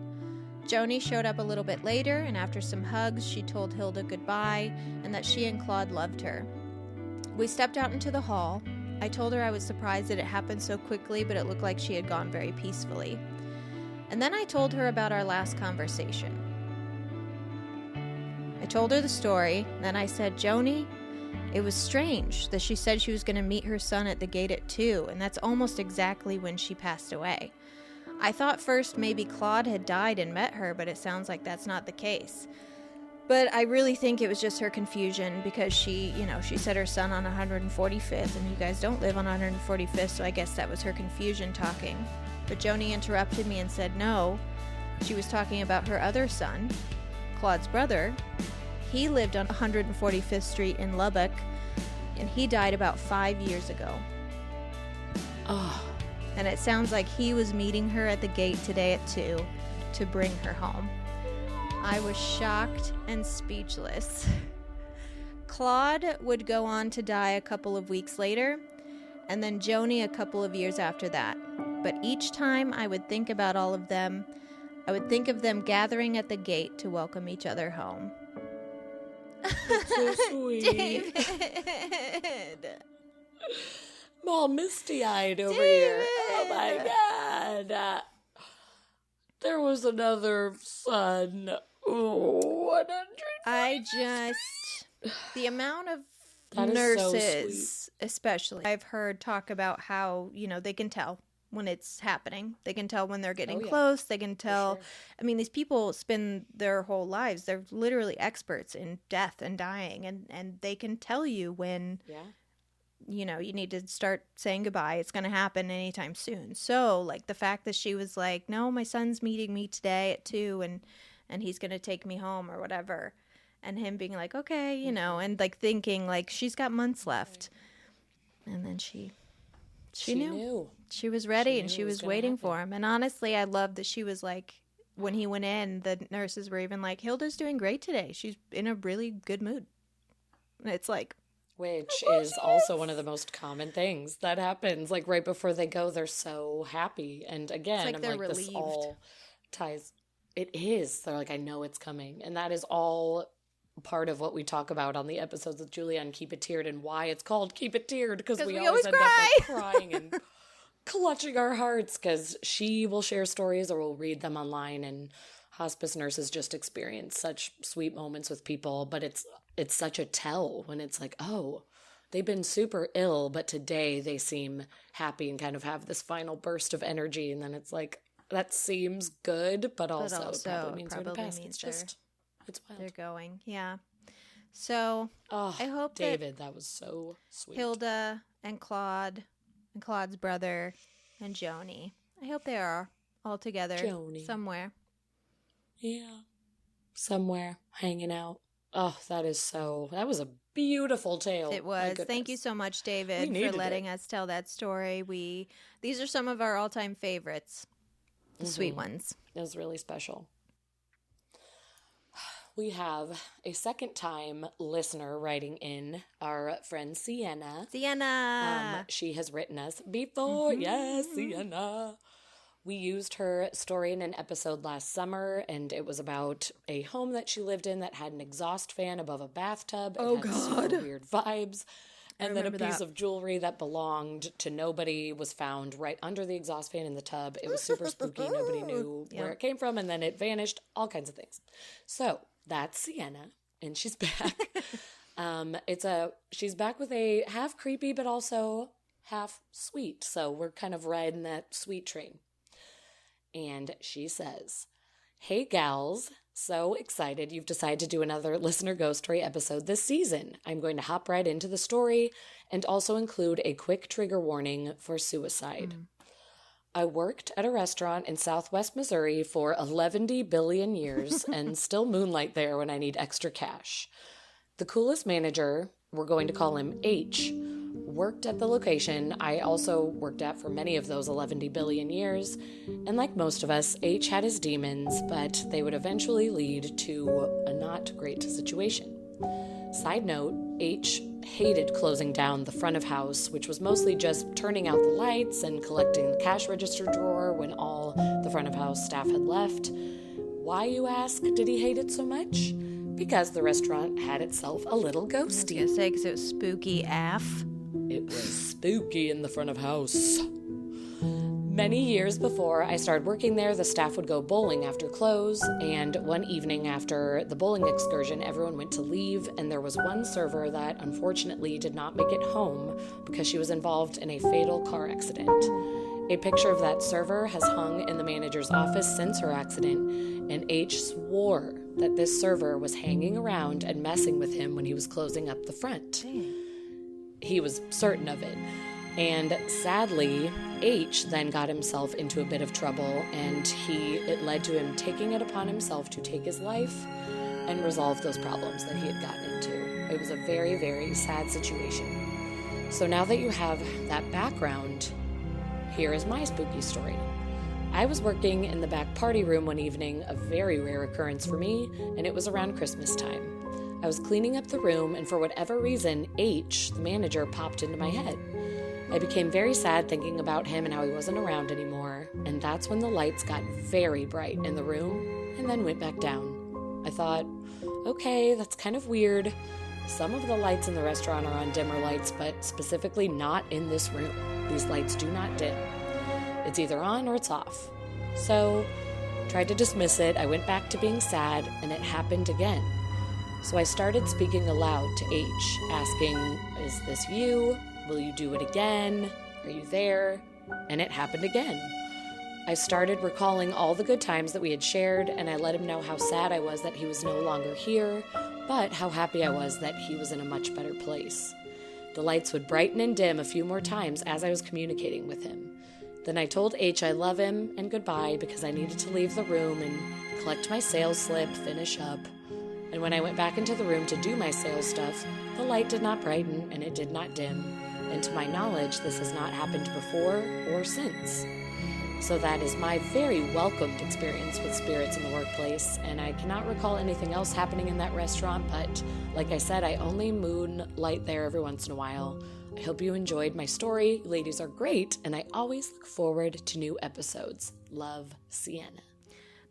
Joni showed up a little bit later, and after some hugs, she told Hilda goodbye and that she and Claude loved her. We stepped out into the hall. I told her I was surprised that it happened so quickly, but it looked like she had gone very peacefully. And then I told her about our last conversation. I told her the story, then I said, "Joni, it was strange that she said she was going to meet her son at the gate at 2, and that's almost exactly when she passed away. I thought first maybe Claude had died and met her, but it sounds like that's not the case. But I really think it was just her confusion because she said her son on 145th, and you guys don't live on 145th, so I guess that was her confusion talking. But Joni interrupted me and said no. She was talking about her other son, Claude's brother. He lived on 145th Street in Lubbock, and he died about 5 years ago. Oh. And it sounds like he was meeting her at the gate today at 2 to bring her home. I was shocked and speechless. Claude would go on to die a couple of weeks later, and then Joni a couple of years after that. But each time I would think about all of them, I would think of them gathering at the gate to welcome each other home. That's so sweet. David! I'm all misty-eyed over here. Oh my God. There was another son. Oh, 100. The amount of that nurses, so especially, I've heard talk about how, they can tell when it's happening. They can tell when they're getting close. They can tell. Sure. I mean, these people spend their whole lives. They're literally experts in death and dying, and they can tell you when you know, you need to start saying goodbye. It's going to happen anytime soon. So, like, the fact that she was like, no, my son's meeting me today at 2 and he's going to take me home or whatever. And him being like, okay, you know, and like thinking like she's got months left. And then she knew. She was ready and she was waiting for him. And honestly, I love that she was like, when he went in, the nurses were even like, Hilda's doing great today. She's in a really good mood. And it's like, which is also one of the most common things that happens. Like right before they go, they're so happy. And again, like I'm they're like, relieved. this all ties. It is. They're like, I know it's coming. And that is all part of what we talk about on the episodes with Julia and Keep It Tiered and why it's called Keep It Tiered. Because we always end up like crying and clutching our hearts because she will share stories or we'll read them online, and hospice nurses just experience such sweet moments with people. But it's such a tell when it's like, oh, they've been super ill, but today they seem happy and kind of have this final burst of energy. And then it's like, that seems good, but also it probably means they're going to pass. It's just, it's wild. They're going, yeah. So I hope David, that was so sweet. Hilda and Claude and Claude's brother and Joni, I hope they are all together somewhere. Yeah. Somewhere hanging out. Oh, that was a beautiful tale. It was. Thank you so much, David, for letting us tell that story. These are some of our all-time favorites, the sweet ones. It was really special. We have a second-time listener writing in, our friend Sienna. She has written us before. Yes, Sienna. We used her story in an episode last summer, and it was about a home that she lived in that had an exhaust fan above a bathtub. It had super weird vibes. And then a piece of jewelry that belonged to nobody was found right under the exhaust fan in the tub. It was super spooky. Nobody knew where it came from, and then it vanished. All kinds of things. So that's Sienna, and she's back. She's back with a half creepy but also half sweet. So we're kind of riding that sweet train. And she says, "Hey gals, so excited you've decided to do another Listener Ghost Story episode this season. I'm going to hop right into the story and also include a quick trigger warning for suicide. I worked at a restaurant in Southwest Missouri for 11 billion years and still moonlight there when I need extra cash. The coolest manager, we're going to call him H, worked at the location I also worked at for many of those 11 billion years, and like most of us, H had his demons, but they would eventually lead to a not great situation. Side note, H hated closing down the front of house, which was mostly just turning out the lights and collecting the cash register drawer when all the front of house staff had left. Why, you ask, did he hate it so much? Because the restaurant had itself a little ghosty. I was going to say, because it was spooky AF. It was spooky in the front of house. Many years before I started working there, the staff would go bowling after close, and one evening after the bowling excursion, everyone went to leave, and there was one server that unfortunately did not make it home because she was involved in a fatal car accident. A picture of that server has hung in the manager's office since her accident, and H swore that this server was hanging around and messing with him when he was closing up the front. Dang. He was certain of it. And sadly, H then got himself into a bit of trouble, and it led to him taking it upon himself to take his life and resolve those problems that he had gotten into. It was a very, very sad situation. So now that you have that background, here is my spooky story. I was working in the back party room one evening, a very rare occurrence for me, and it was around Christmas time. I was cleaning up the room, and for whatever reason, H, the manager, popped into my head. I became very sad thinking about him and how he wasn't around anymore, and that's when the lights got very bright in the room and then went back down. I thought, okay, that's kind of weird. Some of the lights in the restaurant are on dimmer lights, but specifically not in this room. These lights do not dim. It's either on or it's off. So, tried to dismiss it. I went back to being sad, and it happened again. So I started speaking aloud to H, asking, "Is this you? Will you do it again? Are you there?" And it happened again. I started recalling all the good times that we had shared, and I let him know how sad I was that he was no longer here, but how happy I was that he was in a much better place. The lights would brighten and dim a few more times as I was communicating with him. Then I told H I love him and goodbye because I needed to leave the room and collect my sales slip, finish up. And when I went back into the room to do my sales stuff, the light did not brighten and it did not dim. And to my knowledge, this has not happened before or since. So that is my very welcomed experience with spirits in the workplace, and I cannot recall anything else happening in that restaurant, but like I said, I only moonlight there every once in a while. I hope you enjoyed my story. You ladies are great, and I always look forward to new episodes. Love, Sienna.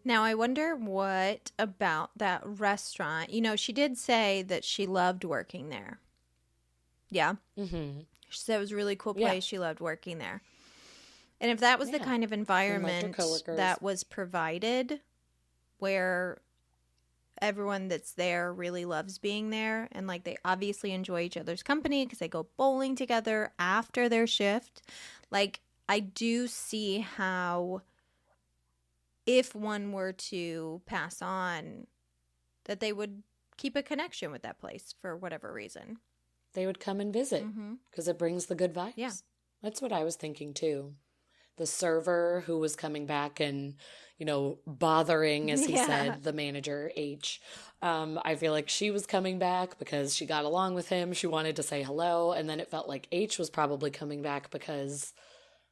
Now, I wonder what about that restaurant. You know, she did say that she loved working there. Yeah? Mm-hmm. She said it was a really cool place. Yeah. She loved working there. And if that was the kind of environment that was provided where everyone that's there really loves being there and like they obviously enjoy each other's company because they go bowling together after their shift, like I do see how if one were to pass on that they would keep a connection with that place for whatever reason. They would come and visit because it brings the good vibes. Yeah. That's what I was thinking too. The server who was coming back and, you know, bothering, as he said, the manager, H. I feel like she was coming back because she got along with him. She wanted to say hello. And then it felt like H was probably coming back because,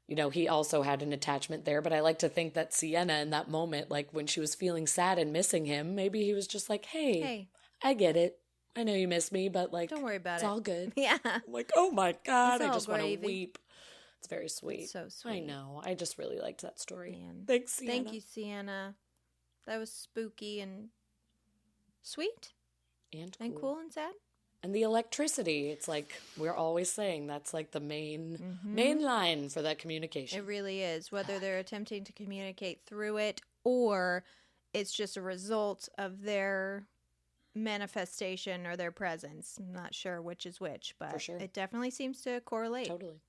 you know, he also had an attachment there. But I like to think that Sienna in that moment, like when she was feeling sad and missing him, maybe he was just like, hey, I get it. I know you miss me, but like, don't worry about it's it. all good. Yeah. I'm like, oh my God, I just want to gravy. weep. It's very sweet. It's so sweet. I know. I just really liked that story. Man. Thanks, Sienna. Thank you, Sienna. That was spooky and sweet. And cool and sad. And the electricity. It's like we're always saying that's like the main line for that communication. It really is. Whether they're attempting to communicate through it or it's just a result of their manifestation or their presence. I'm not sure which is which, but it definitely seems to correlate. Totally.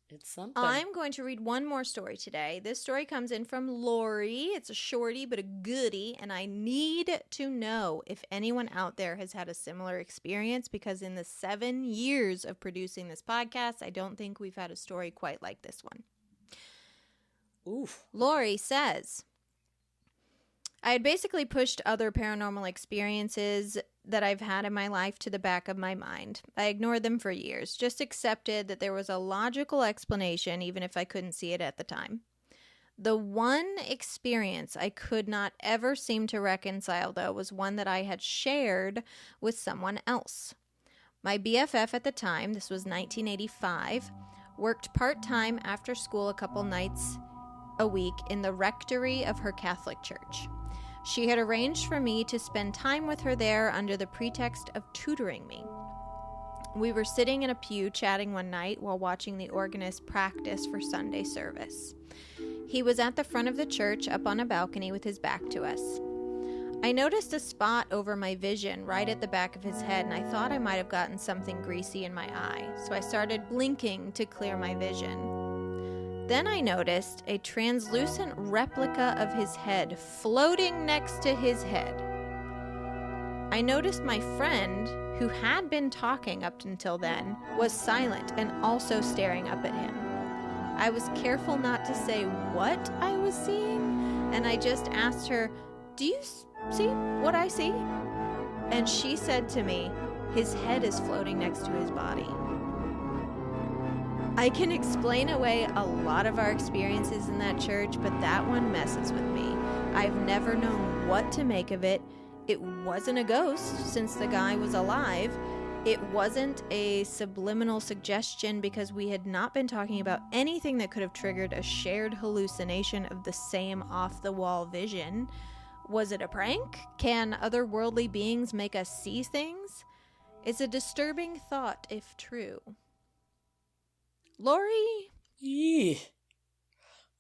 It's something. I'm going to read one more story today. This story comes in from Lori. It's a shorty but a goodie, and I need to know if anyone out there has had a similar experience because in the 7 years of producing this podcast, I don't think we've had a story quite like this one. Oof. Lori says, I had basically pushed other paranormal experiences that I've had in my life to the back of my mind. I ignored them for years, just accepted that there was a logical explanation even if I couldn't see it at the time. The one experience I could not ever seem to reconcile, though, was one that I had shared with someone else. My BFF at the time, this was 1985, worked part-time after school a couple nights a week in the rectory of her Catholic church. She had arranged for me to spend time with her there under the pretext of tutoring me. We were sitting in a pew chatting one night while watching the organist practice for Sunday service. He was at the front of the church up on a balcony with his back to us. I noticed a spot over my vision right at the back of his head, and I thought I might have gotten something greasy in my eye, so I started blinking to clear my vision. Then I noticed a translucent replica of his head floating next to his head. I noticed my friend, who had been talking up until then, was silent and also staring up at him. I was careful not to say what I was seeing, and I just asked her, "Do you see what I see?" And she said to me, "His head is floating next to his body." I can explain away a lot of our experiences in that church, but that one messes with me. I've never known what to make of it. It wasn't a ghost, since the guy was alive. It wasn't a subliminal suggestion because we had not been talking about anything that could have triggered a shared hallucination of the same off-the-wall vision. Was it a prank? Can otherworldly beings make us see things? It's a disturbing thought if true. Lori? Yee.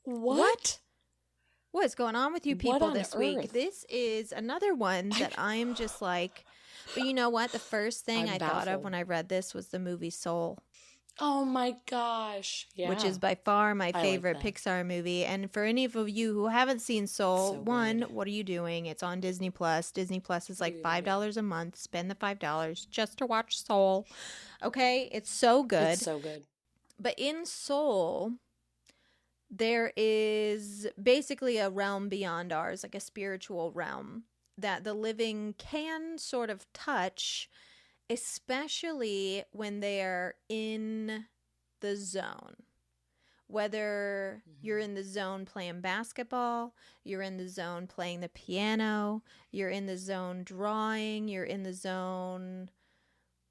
What? What's going on with you people this week? This is another one that I am just like, but you know what? The first thing I thought of when I read this was the movie Soul. Oh my gosh. Yeah. Which is by far my I favorite like that. Pixar movie. And for any of you who haven't seen Soul, So one, good. what are you doing? It's on Disney Plus. Disney Plus is like $5 a month. Spend the $5 just to watch Soul. Okay? It's so good. It's so good. But in Soul, there is basically a realm beyond ours, like a spiritual realm that the living can sort of touch, especially when they're in the zone. Whether you're in the zone playing basketball, you're in the zone playing the piano, you're in the zone drawing, you're in the zone,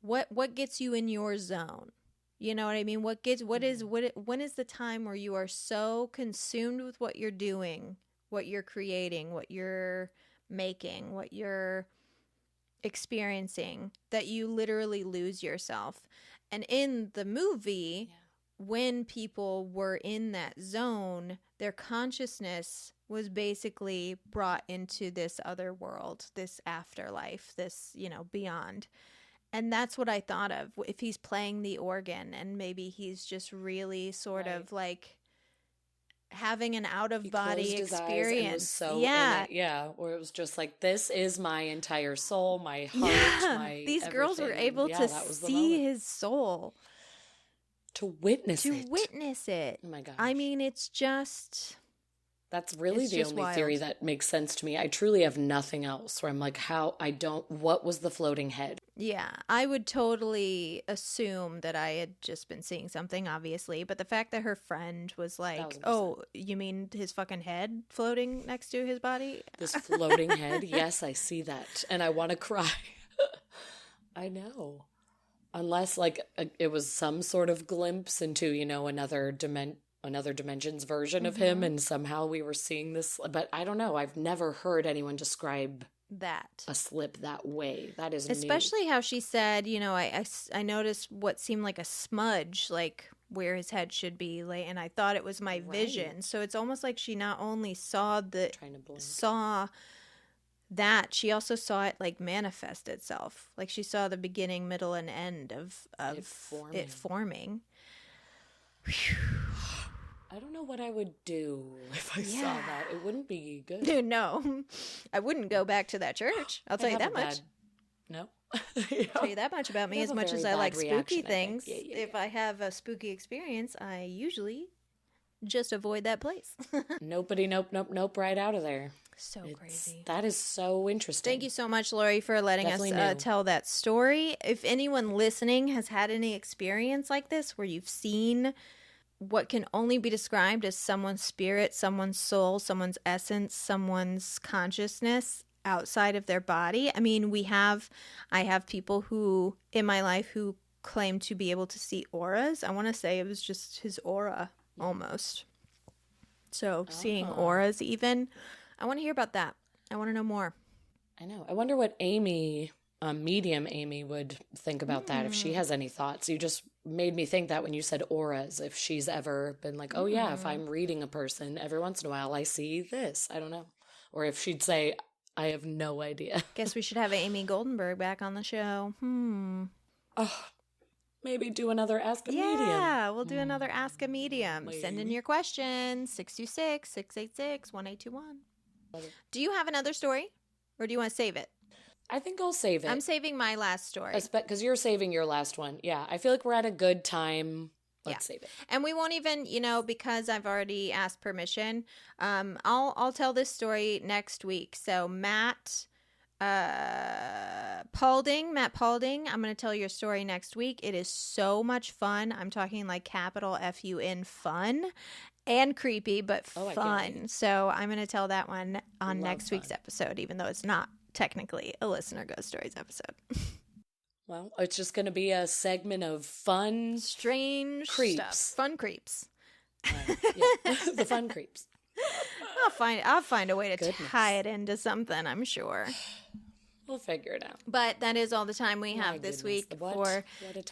what gets you in your zone? You know what I mean? When is the time where you are so consumed with what you're doing, what you're creating, what you're making, what you're experiencing, that you literally lose yourself? And in the movie, when people were in that zone, their consciousness was basically brought into this other world, this afterlife, this, beyond. And that's what I thought of. If he's playing the organ and maybe he's just really sort of like having an out-of-body experience. Was so in it. Yeah, where it was just like, this is my entire soul, my heart, my These everything. Girls were able to see his soul. To witness it. Oh my gosh. I mean, it's just... That's really the only theory that makes sense to me. I truly have nothing else where I'm like, what was the floating head? Yeah, I would totally assume that I had just been seeing something, obviously. But the fact that her friend was like, 1,000%. oh, you mean his fucking head floating next to his body? This floating head? Yes, I see that. And I want to cry. I know. Unless, it was some sort of glimpse into, another dimension's version of him, and somehow we were seeing this. But I don't know. I've never heard anyone describe that a slip that way. That is especially new. How she said, I noticed what seemed like a smudge, like where his head should be, and I thought it was my vision. So it's almost like she not only saw that, she also saw it like manifest itself. Like she saw the beginning, middle, and end of it forming. I don't know what I would do if I saw that. It wouldn't be good. Dude, no. I wouldn't go back to that church. I'll tell you that much. No. I'll tell you that much about me. As much as I like spooky things, if I have a spooky experience, I usually just avoid that place. Nope, right out of there. So crazy. That is so interesting. Thank you so much, Lori, for letting us tell that story. If anyone listening has had any experience like this where you've seen what can only be described as someone's spirit, someone's soul, someone's essence, someone's consciousness outside of their body. I mean, I have people who in my life who claim to be able to see auras. I want to say it was just his aura almost. So seeing auras even. I want to hear about that. I want to know more. I know. I wonder what Amy, medium Amy, would think about that, if she has any thoughts. You just made me think that when you said auras, if she's ever been like, oh yeah, if I'm reading a person, every once in a while I see this. I don't know. Or if she'd say, I have no idea. Guess we should have Amy Goldenberg back on the show. Oh, maybe do another Ask a Medium. Yeah, we'll do another Ask a Medium. Maybe. Send in your questions, 626-686-1821. Do you have another story, or do you want to save it? I think I'll save it. I'm saving my last story. Because you're saving your last one. Yeah, I feel like we're at a good time. Let's save it. And we won't even, because I've already asked permission, I'll tell this story next week. So Matt Paulding, I'm going to tell your story next week. It is so much fun. I'm talking like capital F-U-N fun. And creepy, but fun. So I'm going to tell that one on next week's episode, even though it's not technically a Listener Ghost Stories episode. Well, it's just going to be a segment of fun, strange creeps. Stuff. Fun creeps. The fun creeps. I'll find a way to tie it into something, I'm sure. We'll figure it out. But that is all the time we have this week for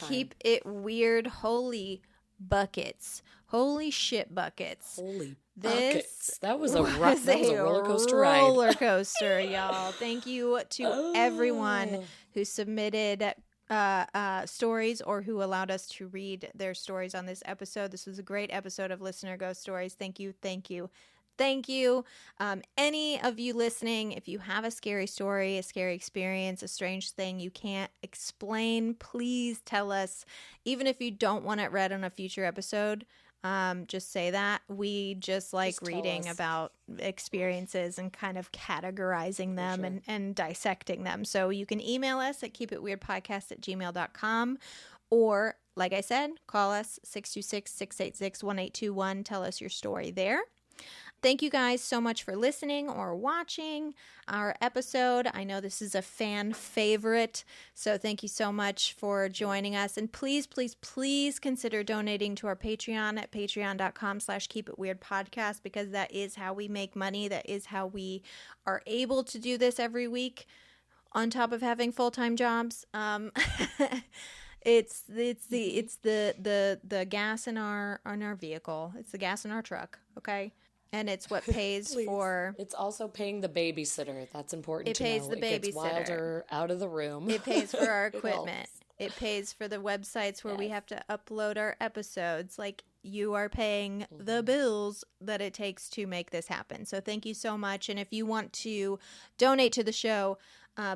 Keep It Weird. Holy buckets. Holy shit buckets. Holy buckets. That was a roller coaster ride. Roller coaster, y'all. Thank you to everyone who submitted stories or who allowed us to read their stories on this episode. This was a great episode of Listener Ghost Stories. Thank you, thank you, thank you. Any of you listening, if you have a scary story, a scary experience, a strange thing you can't explain, please tell us. Even if you don't want it read on a future episode, just say that. We just like reading about experiences and kind of categorizing them and dissecting them. So you can email us at keepitweirdpodcast@gmail.com, or like I said, call us 626-686-1821. Tell us your story there. Thank you guys so much for listening or watching our episode. I know this is a fan favorite, so thank you so much for joining us. And please, please, please consider donating to our Patreon at patreon.com/keepitweirdpodcast, because that is how we make money. That is how we are able to do this every week on top of having full-time jobs. It's the gas in our vehicle. It's the gas in our truck, okay? And it's what pays for... It's also paying the babysitter. That's important to know. It pays the babysitter. It gets Wilder out of the room. It pays for our equipment. It pays for the websites where we have to upload our episodes. Like, you are paying the bills that it takes to make this happen. So thank you so much. And if you want to donate to the show,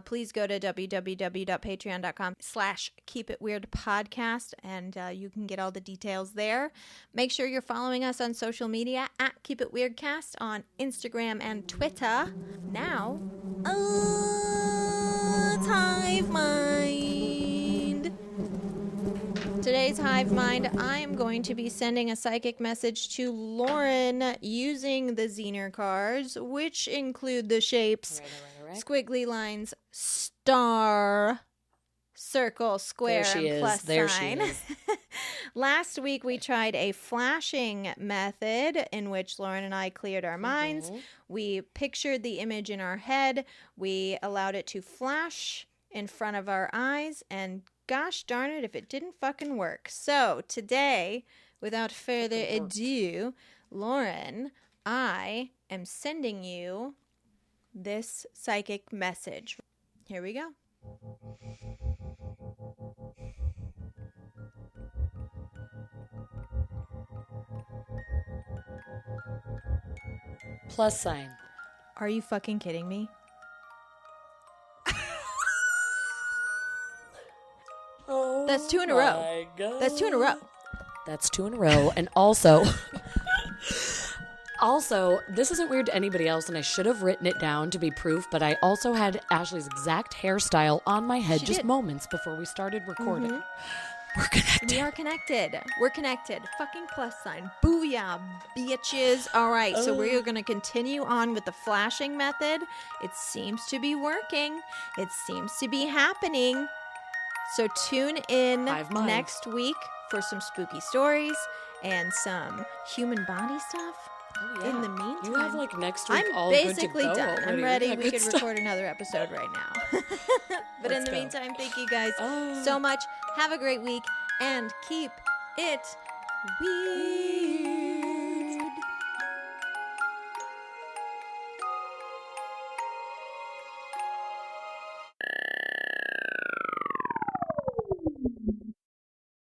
please go to www.patreon.com/keepitweirdpodcast, and you can get all the details there. Make sure you're following us on social media at keepitweirdcast on Instagram and Twitter. Now, it's Hive Mind. Today's Hive Mind, I am going to be sending a psychic message to Lauren using the Zener cards, which include the shapes squiggly lines, star, circle, square, and plus sign. Last week we tried a flashing method in which Lauren and I cleared our minds. We pictured the image in our head. We allowed it to flash in front of our eyes, and gosh darn it if it didn't fucking work. So today, without further ado, Lauren, I am sending you this psychic message. Here we go. Plus sign. Are you fucking kidding me? Oh, that's 2 in a row. God. That's 2 in a row. That's 2 in a row. And also, this isn't weird to anybody else, and I should have written it down to be proof, but I also had Ashley's exact hairstyle on my head moments before we started recording. We're connected. We are connected. We're connected. Fucking plus sign. Booyah, bitches. All right, so we're going to continue on with the flashing method. It seems to be working. It seems to be happening. So tune in next week for some spooky stories and some human body stuff. Oh, yeah. In the meantime, you have like next week I'm all basically good to go done. already. I'm ready. Yeah, we could record another episode right now. But in the meantime, thank you guys so much. Have a great week and keep it weird.